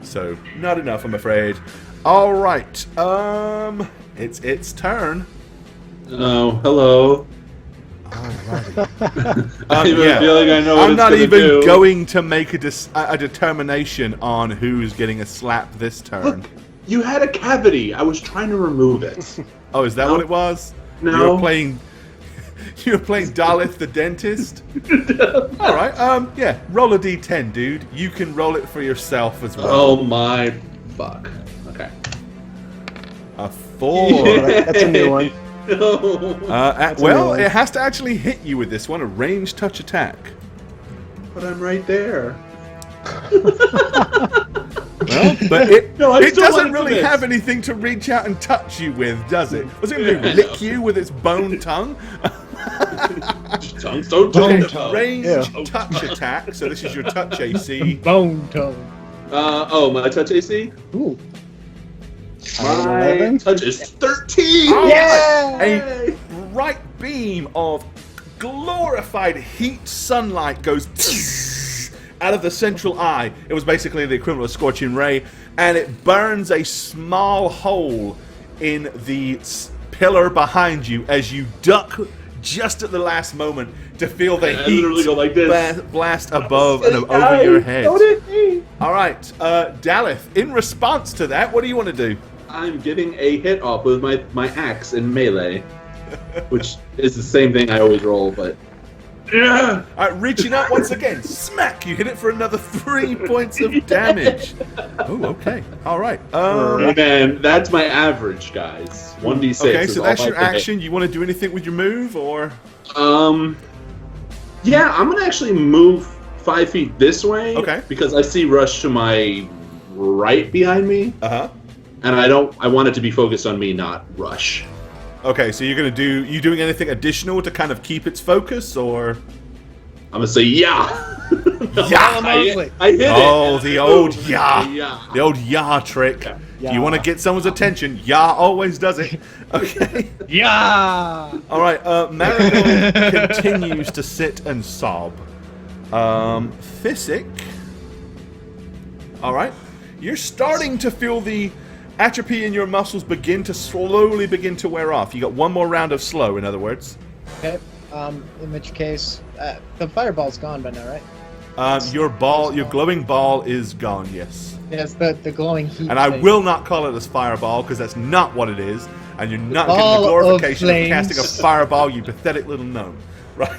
So, not enough, I'm afraid. All right. It's its turn. Oh, hello. Alrighty. I feel like I know what I'm it's not gonna even do. going to make a determination on who's getting a slap this turn. Look, you had a cavity. I was trying to remove it. Oh, is that No. what it was? No. You were playing Daleth the dentist? Alright, yeah, roll a d10, dude. You can roll it for yourself as well. Oh my fuck. Okay. A 4. Oh, that's a new one. No. Well, it has to actually hit you with this one, a ranged touch attack. But I'm right there. Well, but it, No, I it still doesn't wanted to really miss. have anything to reach out and touch you with, does it? Was it going to lick you with its bone tongue? Tongues don't Bone touch. tongue. Ranged Yeah. touch attack, so this is your touch AC. Bone tongue. My touch AC? Ooh. My 11? touch is 13! A bright beam of glorified heat sunlight goes out of the central eye. It was basically the equivalent of a scorching ray, and it burns a small hole in the pillar behind you as you duck just at the last moment to feel the I heat literally go like this. blast above and over your head. Don't hit me! All right, Daleth, in response to that, what do you want to do? I'm getting a hit off with my axe in melee, which is the same thing I always roll, but yeah. All right, reaching out once again, smack! You hit it for another 3 points of damage. Oh, okay. All right. And then that's my average, guys. 1d6. Okay, is so all that's I your can hit. action. You want to do anything with your move, or? Yeah, I'm gonna actually move 5 feet this way. Okay. Because I see Rush to my right behind me, Uh-huh. and I want it to be focused on me, not Rush. Okay, so you doing anything additional to kind of keep its focus, or? I'm gonna say yeah. Yeah. I hit it. Oh, and the I old move. yeah. Yeah. The old yah trick. Yeah. If you want to get someone's attention, yah always does it. Okay. Yeah. All right, Marigold continues to sit and sob. Physic. All right. You're starting to feel the atrophy in your muscles slowly begin to wear off. You got one more round of slow, in other words. Okay. In which case, the fireball's gone by now, right? Your glowing ball is gone, yes. Yes, the glowing heat. And I thing. will not call it a fireball, because that's not what it is. And you're not getting Ball the of glorification of flames. casting a fireball, you pathetic little gnome. Right?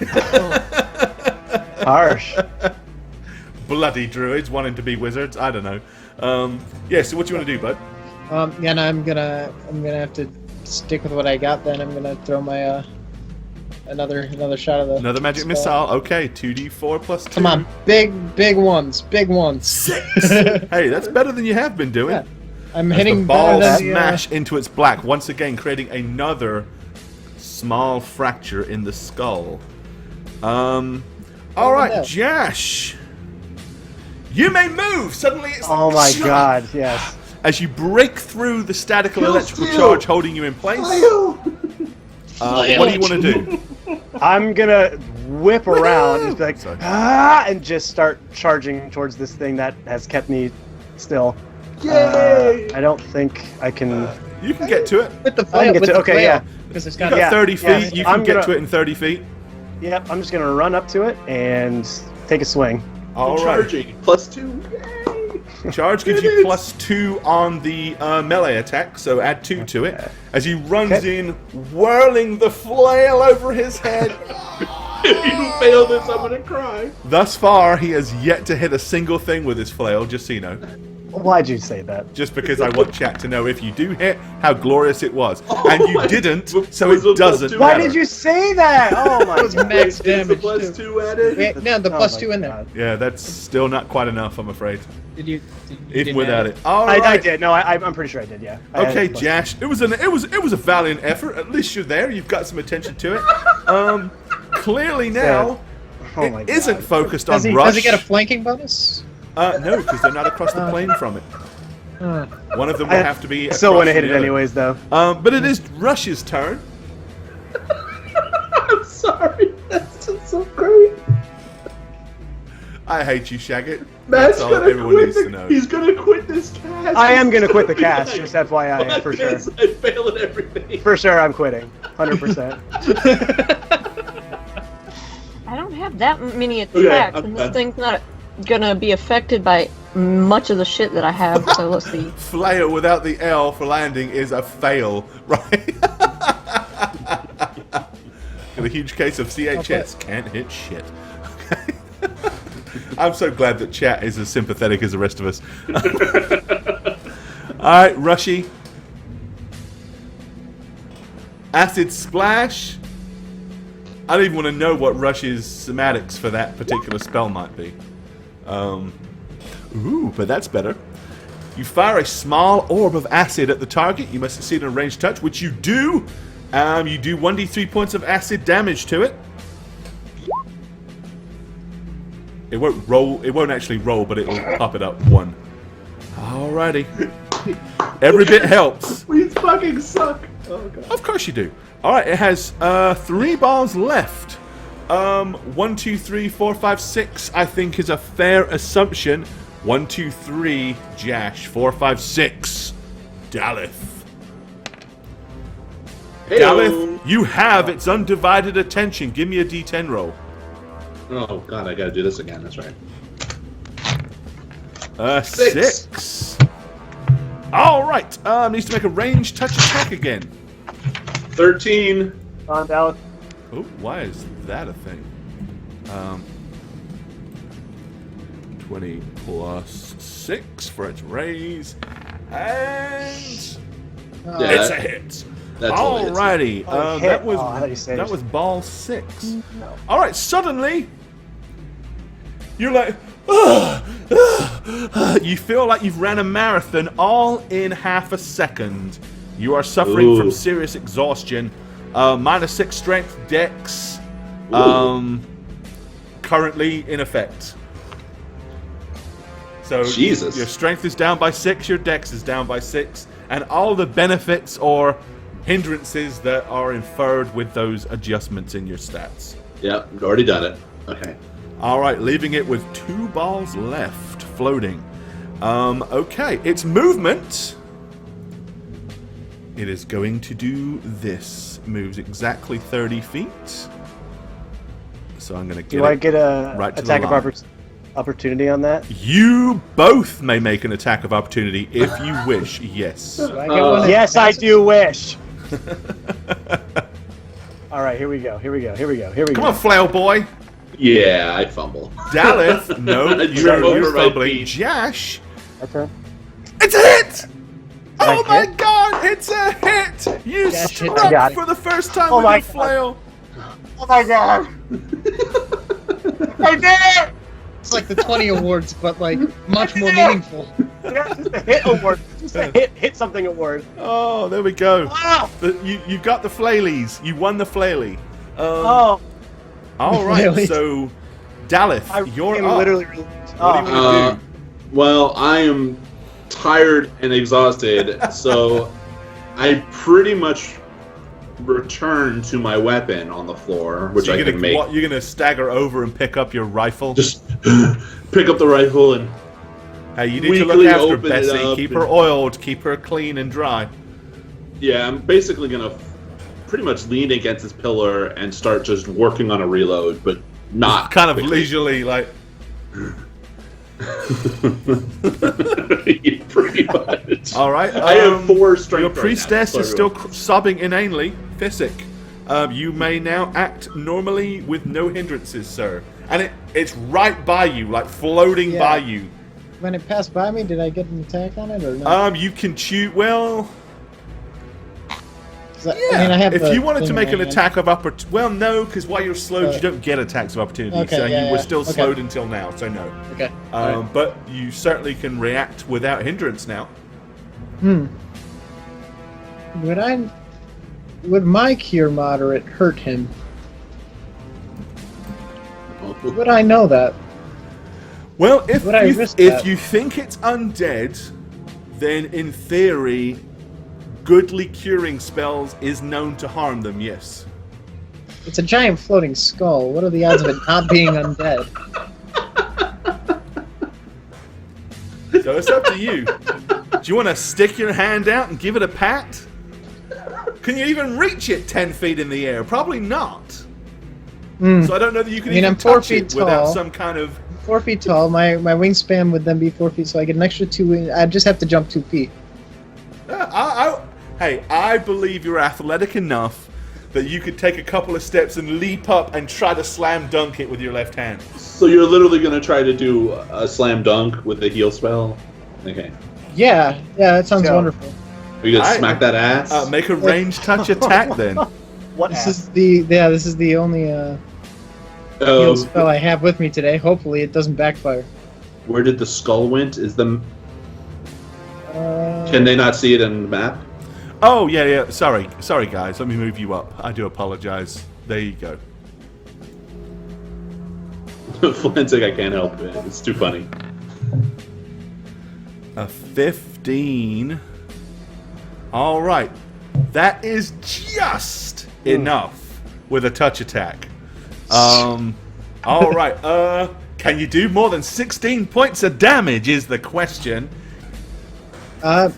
Harsh. Bloody druids wanting to be wizards. I don't know. Yeah. So what do you want to do, bud? Yeah, no, I'm gonna have to stick with what I got. Then I'm gonna throw my another shot of the Another magic spell. missile. Okay, 2d4 plus 2. Come on, big ones, big ones. 6. Hey, that's better than you have been doing. Yeah. I'm As hitting the ball better than the, smash into its black, once again creating another small fracture in the skull. All right, no. Josh. You may move. Suddenly, it's Oh like, my shot. god, yes. As you break through the statical Kill electrical steal. charge holding you in place. What do you want to do? I'm gonna whip around and just be like, Sorry. and just start charging towards this thing that has kept me still. Yay! I don't think I can. You can get to it. with the I flail. can get With to. the Okay, flail, yeah. because it's You got got Yeah, 30 yeah. feet. You can I'm get gonna- to it in 30 feet. Yep, I'm just gonna run up to it and take a swing. All right. Charging. +2. Yay! Charge gives you +2 on the melee attack, so add 2 to it. As he runs Okay. in, whirling the flail over his head. If you fail this, I'm gonna cry. Thus far, he has yet to hit a single thing with his flail, just so you know. Why'd you say that? Just because I want chat to know if you do hit, how glorious it was. And you my- didn't, so was it it doesn't +2? Why matter. did you say that? Oh my It was god. max Is the damage. +2 too. added? Yeah, no, the Oh plus my 2 in there. God. Yeah, that's still not quite enough, I'm afraid. Did you? Even without it. All I right. did. No, I'm pretty sure I did. Yeah. I had Okay, plus- Josh. It was a valiant effort. At least you're there. You've got some attention to it. Clearly now, Oh my it isn't God. focused Does on he, Rush. does he get a flanking bonus? No, because they're not across the plane from it. One of them will have to be. I still want to across hit the it other. anyways, though. But it is Rush's turn. I'm sorry. That's just so great. I hate you, Shagget. Matt's That's all gonna everyone quit. needs to know. He's gonna quit this cast. I am going to quit the cast, just FYI, for sure. I fail at everything. For sure, I'm quitting. 100%. I don't have that many attacks, I'm and this done. thing's not gonna be affected by much of the shit that I have. So let's see. Flail without the L for landing is a fail, right? In a huge case of CHS, can't hit shit. Okay. I'm so glad that chat is as sympathetic as the rest of us. Alright, Rushy. Acid Splash. I don't even want to know what Rush's somatics for that particular spell might be. Ooh, but that's better. You fire a small orb of acid at the target. You must succeed in a ranged touch, which you do. You do 1d3 points of acid damage to it. It won't roll. It won't actually roll, but it will pop it up 1. Alrighty. Every bit helps. We fucking suck. Oh god. Of course you do. Alright, it has 3 balls left. 1, 2, 3, 4, 5, 6, I think is a fair assumption. 1, 2, 3, Jash. 4, 5, 6, Daleth. Daleth, you have its undivided attention. Give me a d10 roll. Oh god, I gotta do this again. That's right. 6. Alright, needs to make a ranged touch attack again. 13. On Dallas. Oh, why is that a thing? 20 plus 6 for its raise. And Yeah, it's a hit. That's all it is. Alrighty. Oh, hit. That was Oh, I thought you said that it. was ball 6. No. Alright, suddenly you're like you feel like you've ran a marathon all in half a second. You are suffering from serious exhaustion. -6 strength, dex, currently in effect. So Jesus. your strength is down by 6, your dex is down by 6, and all the benefits or hindrances that are inferred with those adjustments in your stats. Yep, already done it. Okay. Alright, leaving it with 2 balls left, floating. Okay, its movement. It is going to do this. Moves exactly 30 feet. So I'm going to Do I get a right to the attack of line. opportunity on that? You both may make an attack of opportunity if you wish, yes. Do I get one? Yes, I do wish. All right, here we go. Here we go. Here we go. Here we Come go. on, flail boy. Yeah, I fumble. Daleth, no, I you're trip over my fumbling. feet. Jash, Okay. it's a hit! Oh a my hit? god, it's a hit! You Jash hit struck me. for the first time Oh with my your flail. Oh my god! I did it! It's like the 20 awards, but like much more meaningful. Yeah, just a hit award. Just a hit something award. Oh, there we go. Wow! You got the flailies. You won the flailie. Oh, All right, Really? so Daleth, I you're am up. literally. What do you Oh, want to do? Well, I am tired and exhausted, so I pretty much return to my weapon on the floor, which So I you're can make. you're gonna stagger over and pick up your rifle. Just pick up the rifle and Hey, you need to weakly look after open it Bessie. up Keep and- her oiled. Keep her clean and dry. yeah, I'm basically gonna pretty much lean against this pillar and start just working on a reload, but not Kind of quickly. leisurely, like. Yeah, pretty much. All right. I have 4 strength. Your right now, priestess so is still everyone- sobbing inanely. Physic. You may now act normally with no hindrances, sir. And it's right by you, like floating Yeah. by you. When it passed by me, did I get an attack on it or no? You can choose. Well, 'Cause I yeah. mean, I have If the you wanted to thing make in an my hand. attack of opportunity, well, no, because while you're slowed, you don't get attacks of opportunity. Okay, so yeah, you were yeah. still Okay. slowed until now. So no. Okay. Alright. But you certainly can react without hindrance now. Would my cure moderate hurt him? Would I know that? Well, if Would I risk if that? you think it's undead, then in theory, goodly curing spells is known to harm them, yes. It's a giant floating skull. What are the odds of it not being undead? So it's up to you. Do you want to stick your hand out and give it a pat? Can you even reach it 10 feet in the air? Probably not. So I don't know that you can even I'm 4 touch feet it without tall. some kind of... 4 feet tall. My wingspan would then be 4 feet, so I get an extra 2 wings. I just have to jump 2 feet. Hey, I believe you're athletic enough that you could take a couple of steps and leap up and try to slam dunk it with your left hand. So you're literally going to try to do a slam dunk with the heal spell? Okay. Yeah, that sounds wonderful. Are you going to smack that ass? Make a ranged touch attack then. This is the only heal spell I have with me today. Hopefully it doesn't backfire. Where did the skull went? Can they not see it in the map? Oh, yeah. Sorry, guys. Let me move you up. I do apologize. There you go. Flint's like, I can't help it. It's too funny. A 15. All right. That is just enough with a touch attack. All right. Can you do more than 16 points of damage is the question.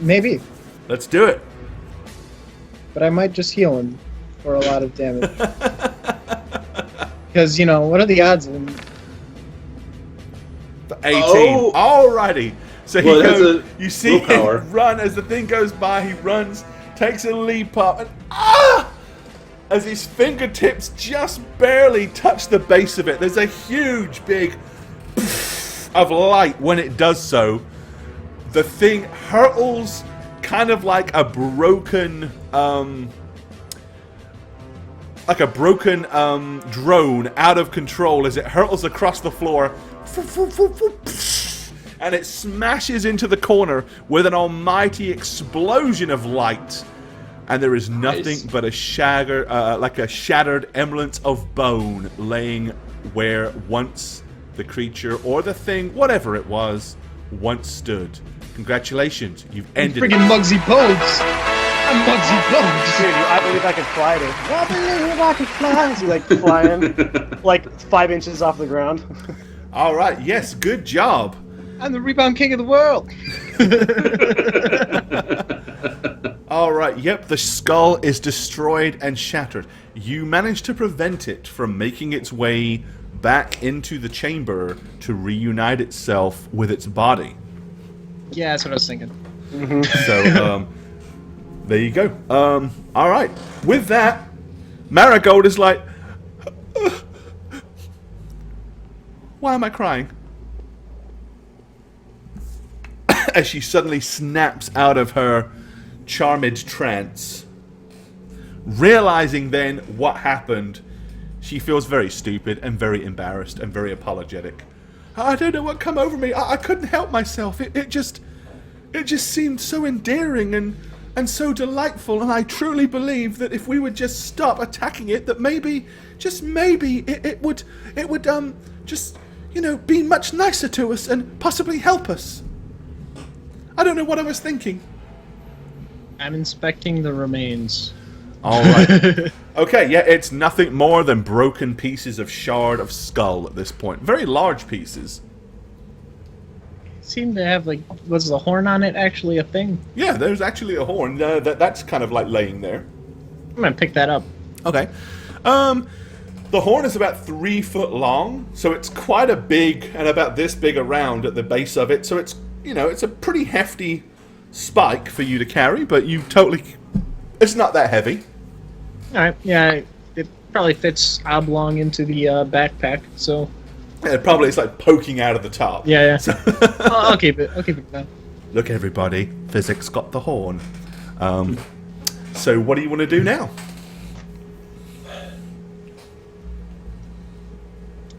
Maybe. Let's do it. But I might just heal him for a lot of damage. Because, what are the odds of him? 18. Oh. Alrighty. So he goes, you see willpower. him run as the thing goes by, he runs, takes a leap up, and as his fingertips just barely touch the base of it, there's a huge big of light when it does so. The thing hurtles kind of like a broken drone out of control as it hurtles across the floor, and it smashes into the corner with an almighty explosion of light, and there is nothing but a shattered emblem of bone laying where once the creature or the thing, whatever it was, once stood. Congratulations, you've ended Friggin' Muggsy Bogues! I'm Muggsy Bogues! Dude, I believe I could fly, dude. I believe I could fly. Is he like flying like 5 inches off the ground? All right, yes, good job. I'm the rebound king of the world! All right, yep, the skull is destroyed and shattered. You managed to prevent it from making its way back into the chamber to reunite itself with its body. Yeah, that's what I was thinking. So, there you go. All right. With that, Marigold is like, why am I crying? As she suddenly snaps out of her charmed trance. Realizing then what happened, she feels very stupid and very embarrassed and very apologetic. I don't know what come over me. I couldn't help myself. It just seemed so endearing and so delightful, and I truly believe that if we would just stop attacking it, that maybe, just maybe, it would just, be much nicer to us and possibly help us. I don't know what I was thinking. I'm inspecting the remains. All right. Okay, yeah, it's nothing more than broken pieces of shard of skull at this point. Very large pieces. Seemed to have, was the horn on it actually a thing? Yeah, there's actually a horn. That's kind of like laying there. I'm gonna pick that up. Okay. The horn is about 3 foot long, so it's quite a big, and about this big around at the base of it. So it's, it's a pretty hefty spike for you to carry, but it's not that heavy. Alright, yeah, it probably fits oblong into the backpack, so... Yeah, probably it's like poking out of the top. Yeah. I'll keep it. I'll keep it down. Look, everybody, physics got the horn. So what do you want to do now?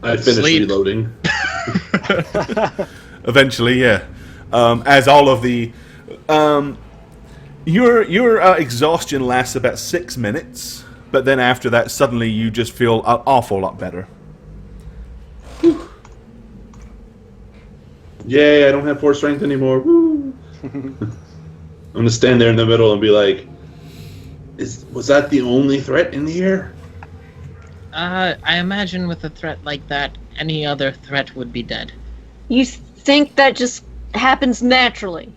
I finished reloading. Eventually, yeah. As all of the... Your exhaustion lasts about 6 minutes, but then after that, suddenly you just feel an awful lot better. Whew. Yay, I don't have 4 strength anymore. Woo. gonna stand there in the middle and be like, was that the only threat in here? I imagine with a threat like that, any other threat would be dead. You think that just happens naturally?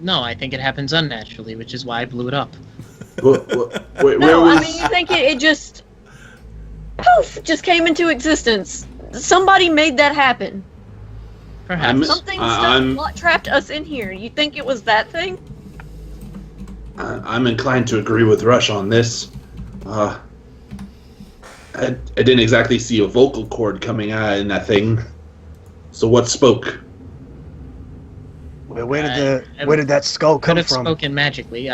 No, I think it happens unnaturally, which is why I blew it up. Where No, was... I mean, you think it just poof, just came into existence. Somebody made that happen. Perhaps. Something trapped us in here. You think it was that thing? I'm inclined to agree with Rush on this. I didn't exactly see a vocal cord coming out in that thing. So what spoke? Where did that skull come Could have from? spoken magically.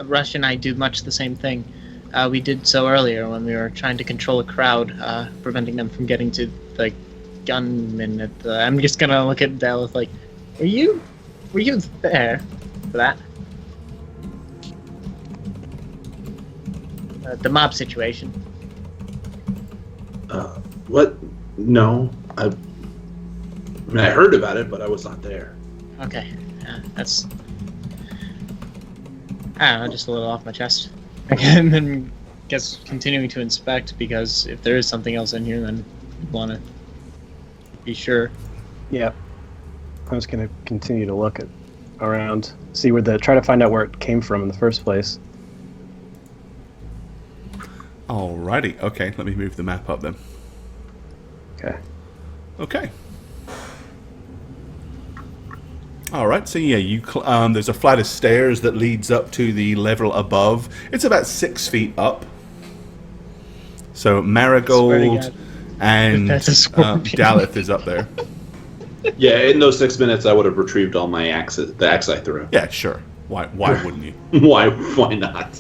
Rush and I do much the same thing. We did so earlier when we were trying to control a crowd, preventing them from getting to the gunmen at the... I'm just gonna look at Dallas like, were you there for that? The mob situation. What? No. I mean, I heard about it, but I was not there. Okay, that's... I don't know, just a little off my chest. And then guess continuing to inspect, because if there is something else in here, then you want to be sure. Yeah. I'm just gonna continue to look around, try to find out where it came from in the first place. Alrighty, okay, let me move the map up then. Okay. Okay. Alright, so yeah, there's a flight of stairs that leads up to the level above. It's about 6 feet up. So Marigold and Daleth is up there. Yeah, in those 6 minutes, I would have retrieved all my axes, the axe I threw. Yeah, sure. Why wouldn't you? Why not?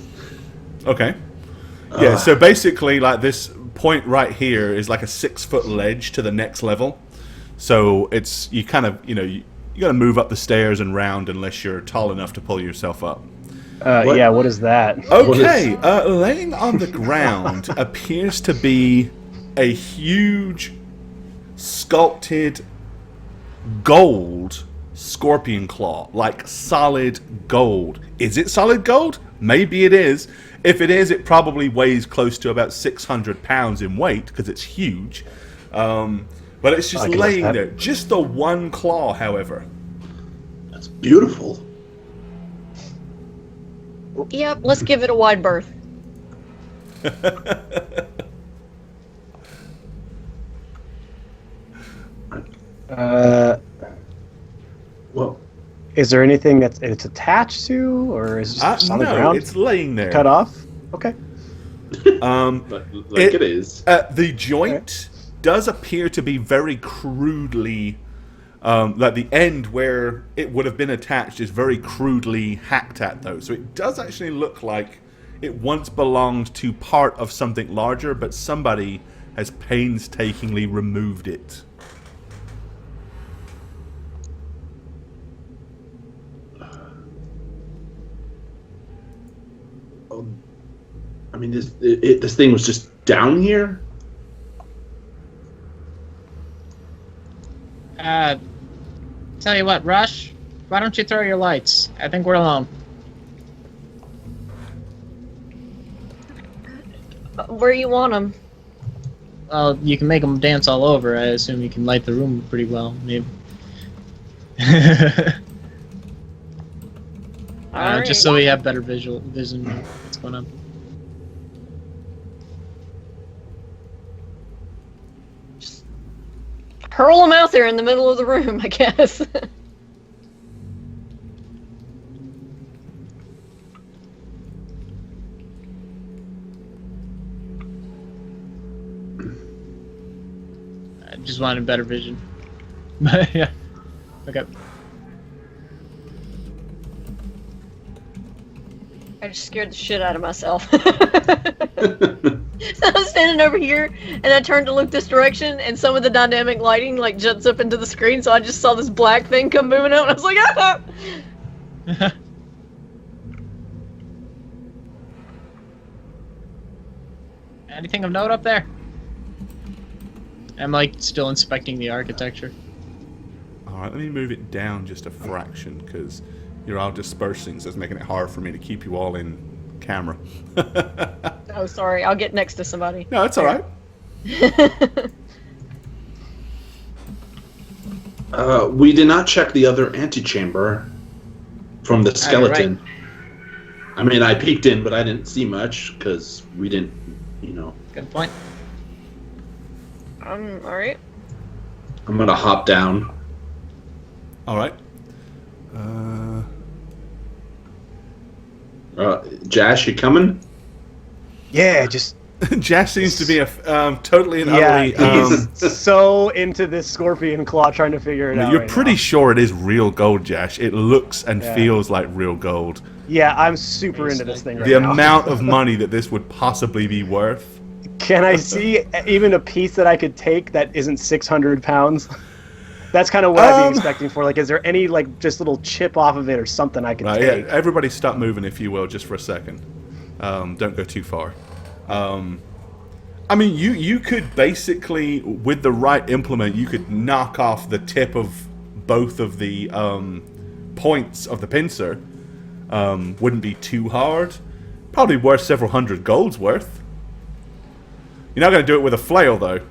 Okay. Yeah, so basically, like, this point right here is like a 6-foot ledge to the next level. So it's, you kind of, you got to move up the stairs and round unless you're tall enough to pull yourself up. Yeah, what is that? Okay, laying on the ground appears to be a huge sculpted gold scorpion claw, like solid gold. Is it solid gold? Maybe it is. If it is, it probably weighs close to about 600 pounds in weight because it's huge. But it's just laying there. Just the one claw, however. That's beautiful. Yep, let's give it a wide berth. Well, is there anything that it's attached to, or is it just on the ground? It's laying there. Cut off? Okay. but it is. The joint does appear to be very crudely... like the end where it would have been attached is very crudely hacked at, though. So it does actually look like it once belonged to part of something larger, but somebody has painstakingly removed it. I mean, this thing was just down here? Tell you what, Rush, why don't you throw your lights? I think we're alone. Where you want them? Well, you can make them dance all over. I assume you can light the room pretty well, maybe. Alright. Just so we have better vision of what's going on. Hurl them out there in the middle of the room, I guess. I just wanted better vision. But yeah. Okay. I just scared the shit out of myself. So I was standing over here, and I turned to look this direction, and some of the dynamic lighting like jumps up into the screen, so I just saw this black thing come moving out, and I was like, ah! Anything of note up there? I'm like still inspecting the architecture. Alright, let me move it down just a fraction, because You're all dispersing, so it's making it hard for me to keep you all in camera. Oh, sorry. I'll get next to somebody. No, it's all right. We did not check the other antechamber from the skeleton. I mean, I peeked in, but I didn't see much because we didn't, Good point. All right. I'm gonna hop down. All right. Jash, you coming? Yeah, just Jash seems to be a totally and utterly. he's so into this scorpion claw, trying to figure it out. You're right pretty now. sure it is real gold, Jash. It looks and feels like real gold. Yeah, I'm super into this thing right The now. amount of money that this would possibly be worth. Can I see even a piece that I could take that isn't 600 pounds? That's kind of what I'd be expecting for. Like, is there any, like, just little chip off of it or something I could take? Yeah, everybody stop moving, if you will, just for a second. Don't go too far. I mean, you could basically, with the right implement, you could knock off the tip of both of the points of the pincer. Wouldn't be too hard. Probably worth several hundred golds worth. You're not going to do it with a flail, though.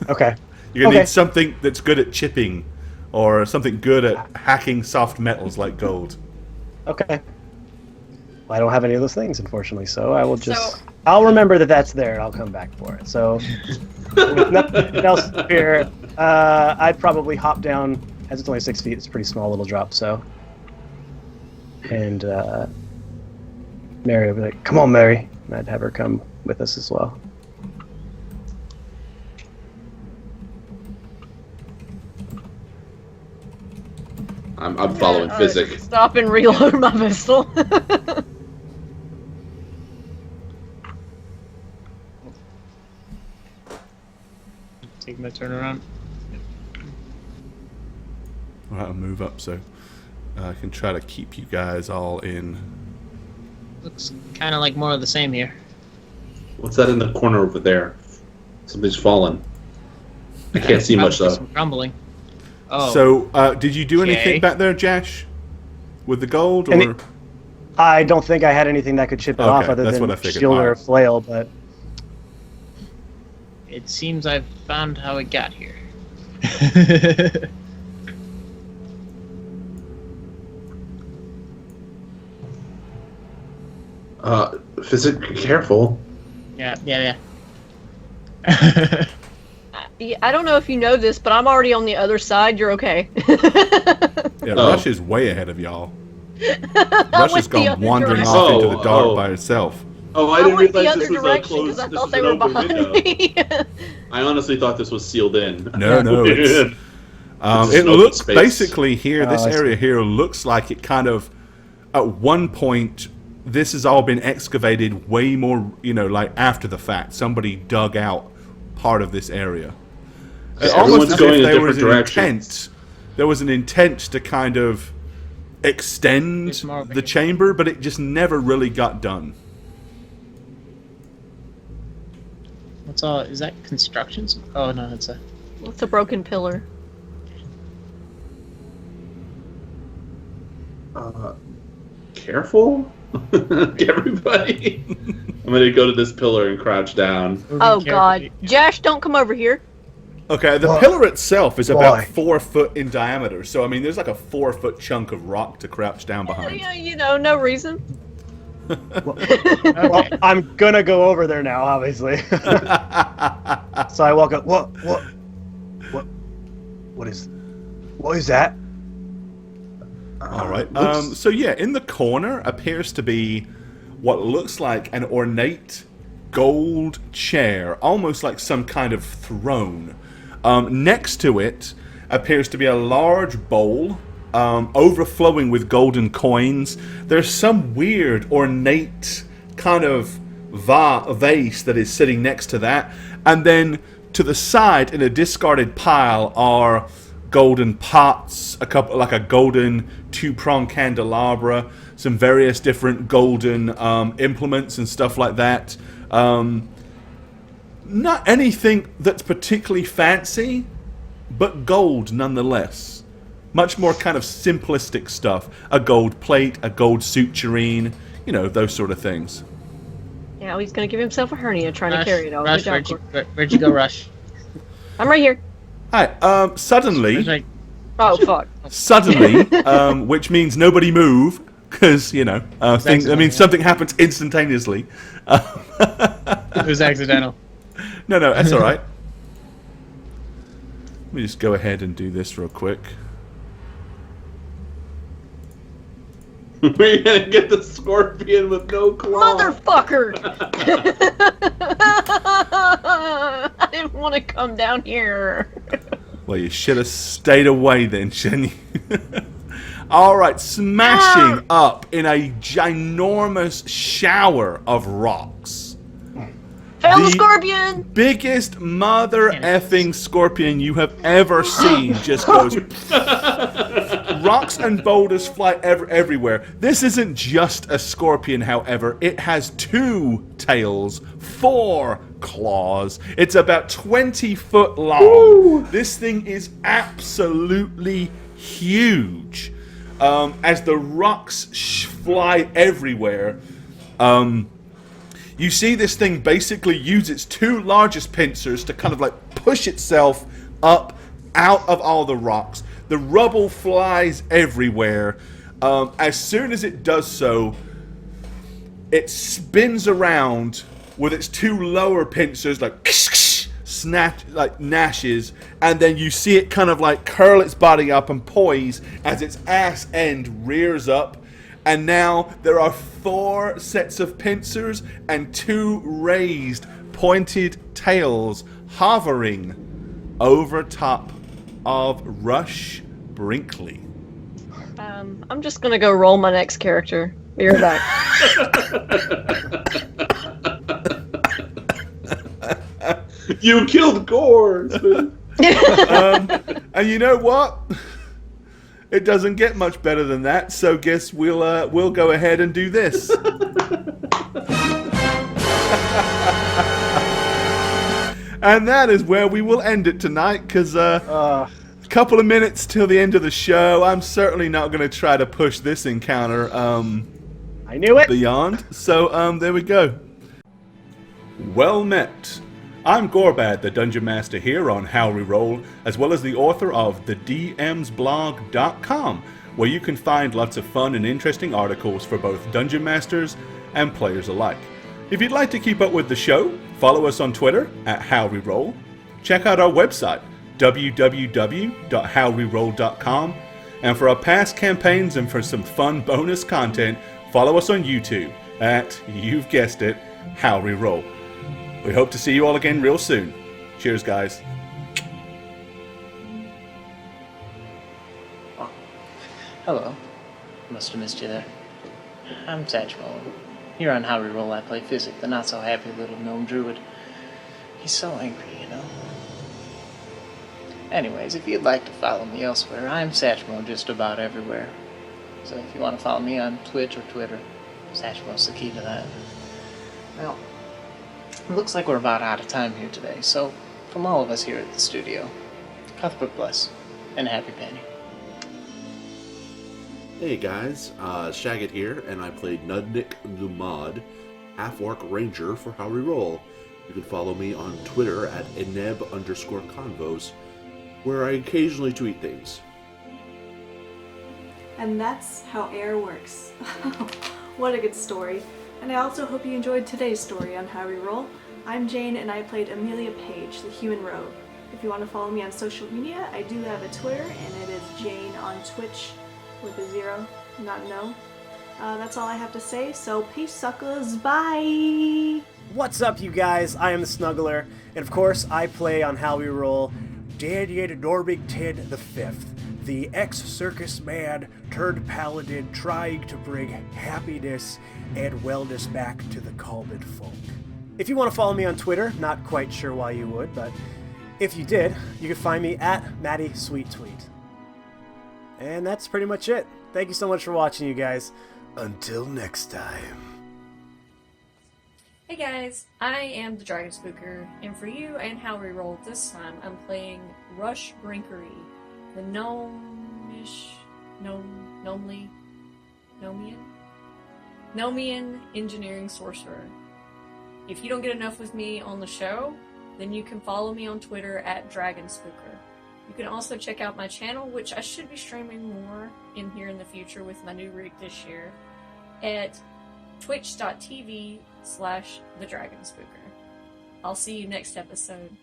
Okay. You're going to need something that's good at chipping, or something good at hacking soft metals like gold. Okay. Well, I don't have any of those things, unfortunately, so I will just... I'll remember that that's there, and I'll come back for it. So, with nothing else here, I'd probably hop down, as it's only 6 feet, it's a pretty small little drop, so... And, Mary would be like, come on, Mary. And I'd have her come with us as well. I'm following Physic. Stop and reload my pistol. Take my turn around. Alright, I'll move up so I can try to keep you guys all in. Looks kind of like more of the same here. What's that in the corner over there? Something's fallen. I can't see much though. Some crumbling. Oh. So, did you do Okay. anything back there, Jash? With the gold, or...? I don't think I had anything that could chip it off other that's than what I figured. shield or a Alright. flail, but... It seems I've found how it got here. Physic, careful. Yeah. Yeah, I don't know if you know this, but I'm already on the other side. You're okay. Yeah, Rush is way ahead of y'all. Rush has went the gone other wandering direction. off into the dark Oh. by itself. Oh, I I didn't went the realize other this was a direction closed. because I This thought was they an were open behind window. me. I honestly thought this was sealed in. No, it's, It's just it open looks space. basically here. This I see. area here looks like it kind of, at one point, this has all been excavated way more. Like after the fact, somebody dug out part of this area. It's almost Everyone's as going if in there different was an directions. intent. There was an intent to kind of extend It's more of a- the chamber, but it just never really got done. What's all? Is that constructions? Oh no, it's a. It's a broken pillar. Careful, everybody. I'm gonna go to this pillar and crouch down. Oh God, Josh, don't come over here. Okay, the Why? pillar itself is Why? about 4 foot in diameter, so I mean, there's like a 4 foot chunk of rock to crouch down behind. Yeah, no reason. Well, I'm gonna go over there now, obviously. So I walk up. What is that? All right. Looks- So yeah, in the corner appears to be what looks like an ornate gold chair, almost like some kind of throne. Next to it appears to be a large bowl, overflowing with golden coins. There's some weird ornate kind of vase that is sitting next to that, and then to the side in a discarded pile are golden pots, a couple like a golden 2-prong candelabra, some various different golden implements and stuff like that. Not anything that's particularly fancy, but gold nonetheless. Much more kind of simplistic stuff. A gold plate, a gold suturine, those sort of things. Yeah, he's gonna give himself a hernia trying Rush, to carry it all. Rush, Good job, where'd you go, Rush? I'm right here. Hi. Suddenly, Rush, Oh, fuck. suddenly, which means nobody move, because something happens instantaneously. it was accidental. No, that's all right. Let me just go ahead and do this real quick. We're gonna get the scorpion with no claw. Motherfucker! I didn't want to come down here. Well, you should have stayed away then, shouldn't you? Alright, smashing up in a ginormous shower of rocks. Found the scorpion! Biggest mother effing scorpion you have ever seen just goes. Rocks and boulders fly everywhere. This isn't just a scorpion, however. It has 2 tails, 4 claws. It's about 20 foot long. Ooh. This thing is absolutely huge. As the rocks fly everywhere, you see this thing basically use its 2 largest pincers to kind of like push itself up out of all the rocks. The rubble flies everywhere. As soon as it does so, it spins around with its 2 lower pincers like snap, like gnashes, and then you see it kind of like curl its body up and poise as its ass end rears up. And now there are 4 sets of pincers and 2 raised, pointed tails hovering over top of Rush Brinkley. I'm just gonna go roll my next character. Be right back. You killed Gores. And you know what? It doesn't get much better than that, so guess we'll go ahead and do this. And that is where we will end it tonight, because couple of minutes till the end of the show. I'm certainly not going to try to push this encounter I knew it. beyond. So there we go. Well met. I'm Gorbad, the Dungeon Master here on How We Roll, as well as the author of thedmsblog.com, where you can find lots of fun and interesting articles for both Dungeon Masters and players alike. If you'd like to keep up with the show, follow us on Twitter at How We Roll. Check out our website, www.howweroll.com, and for our past campaigns and for some fun bonus content, follow us on YouTube at, you've guessed it, How We Roll. We hope to see you all again real soon. Cheers, guys. Oh. Hello. Must have missed you there. I'm Satchmo. Here on How We Roll, I play Physic, the not-so-happy little gnome druid. He's so angry, you know. Anyways, if you'd like to follow me elsewhere, I'm Satchmo just about everywhere. So if you want to follow me on Twitch or Twitter, Satchmo's the key to that. Well, it looks like we're about out of time here today, so from all of us here at the studio, Cuthbert bless, and happy painting. Hey guys, Shaggot here, and I play Nudnik Lumad, Half-Orc Ranger for How We Roll. You can follow me on Twitter at eneb_convos, where I occasionally tweet things. And that's how air works. What a good story. And I also hope you enjoyed today's story on How We Roll. I'm Jane, and I played Amelia Page, the human rogue. If you want to follow me on social media, I do have a Twitter, and it is Jane on Twitch with a 0, not an O. That's all I have to say, so peace, suckers, bye! What's up, you guys? I am the Snuggler, and of course, I play on How We Roll Daniel Norbig Tid the Fifth, the ex-circus man turned paladin trying to bring happiness and wellness back to the Calmid folk. If you want to follow me on Twitter, not quite sure why you would, but if you did, you can find me at MattySweetTweet. And that's pretty much it. Thank you so much for watching, you guys. Until next time. Hey guys, I am the Dragon Spooker, and for you and How We Roll this time, I'm playing Rush Brinkery, the Nomian engineering sorcerer. If you don't get enough with me on the show, then you can follow me on Twitter at DragonSpooker. You can also check out my channel, which I should be streaming more in here in the future with my new rig this year, at twitch.tv/thedragonspooker. I'll see you next episode.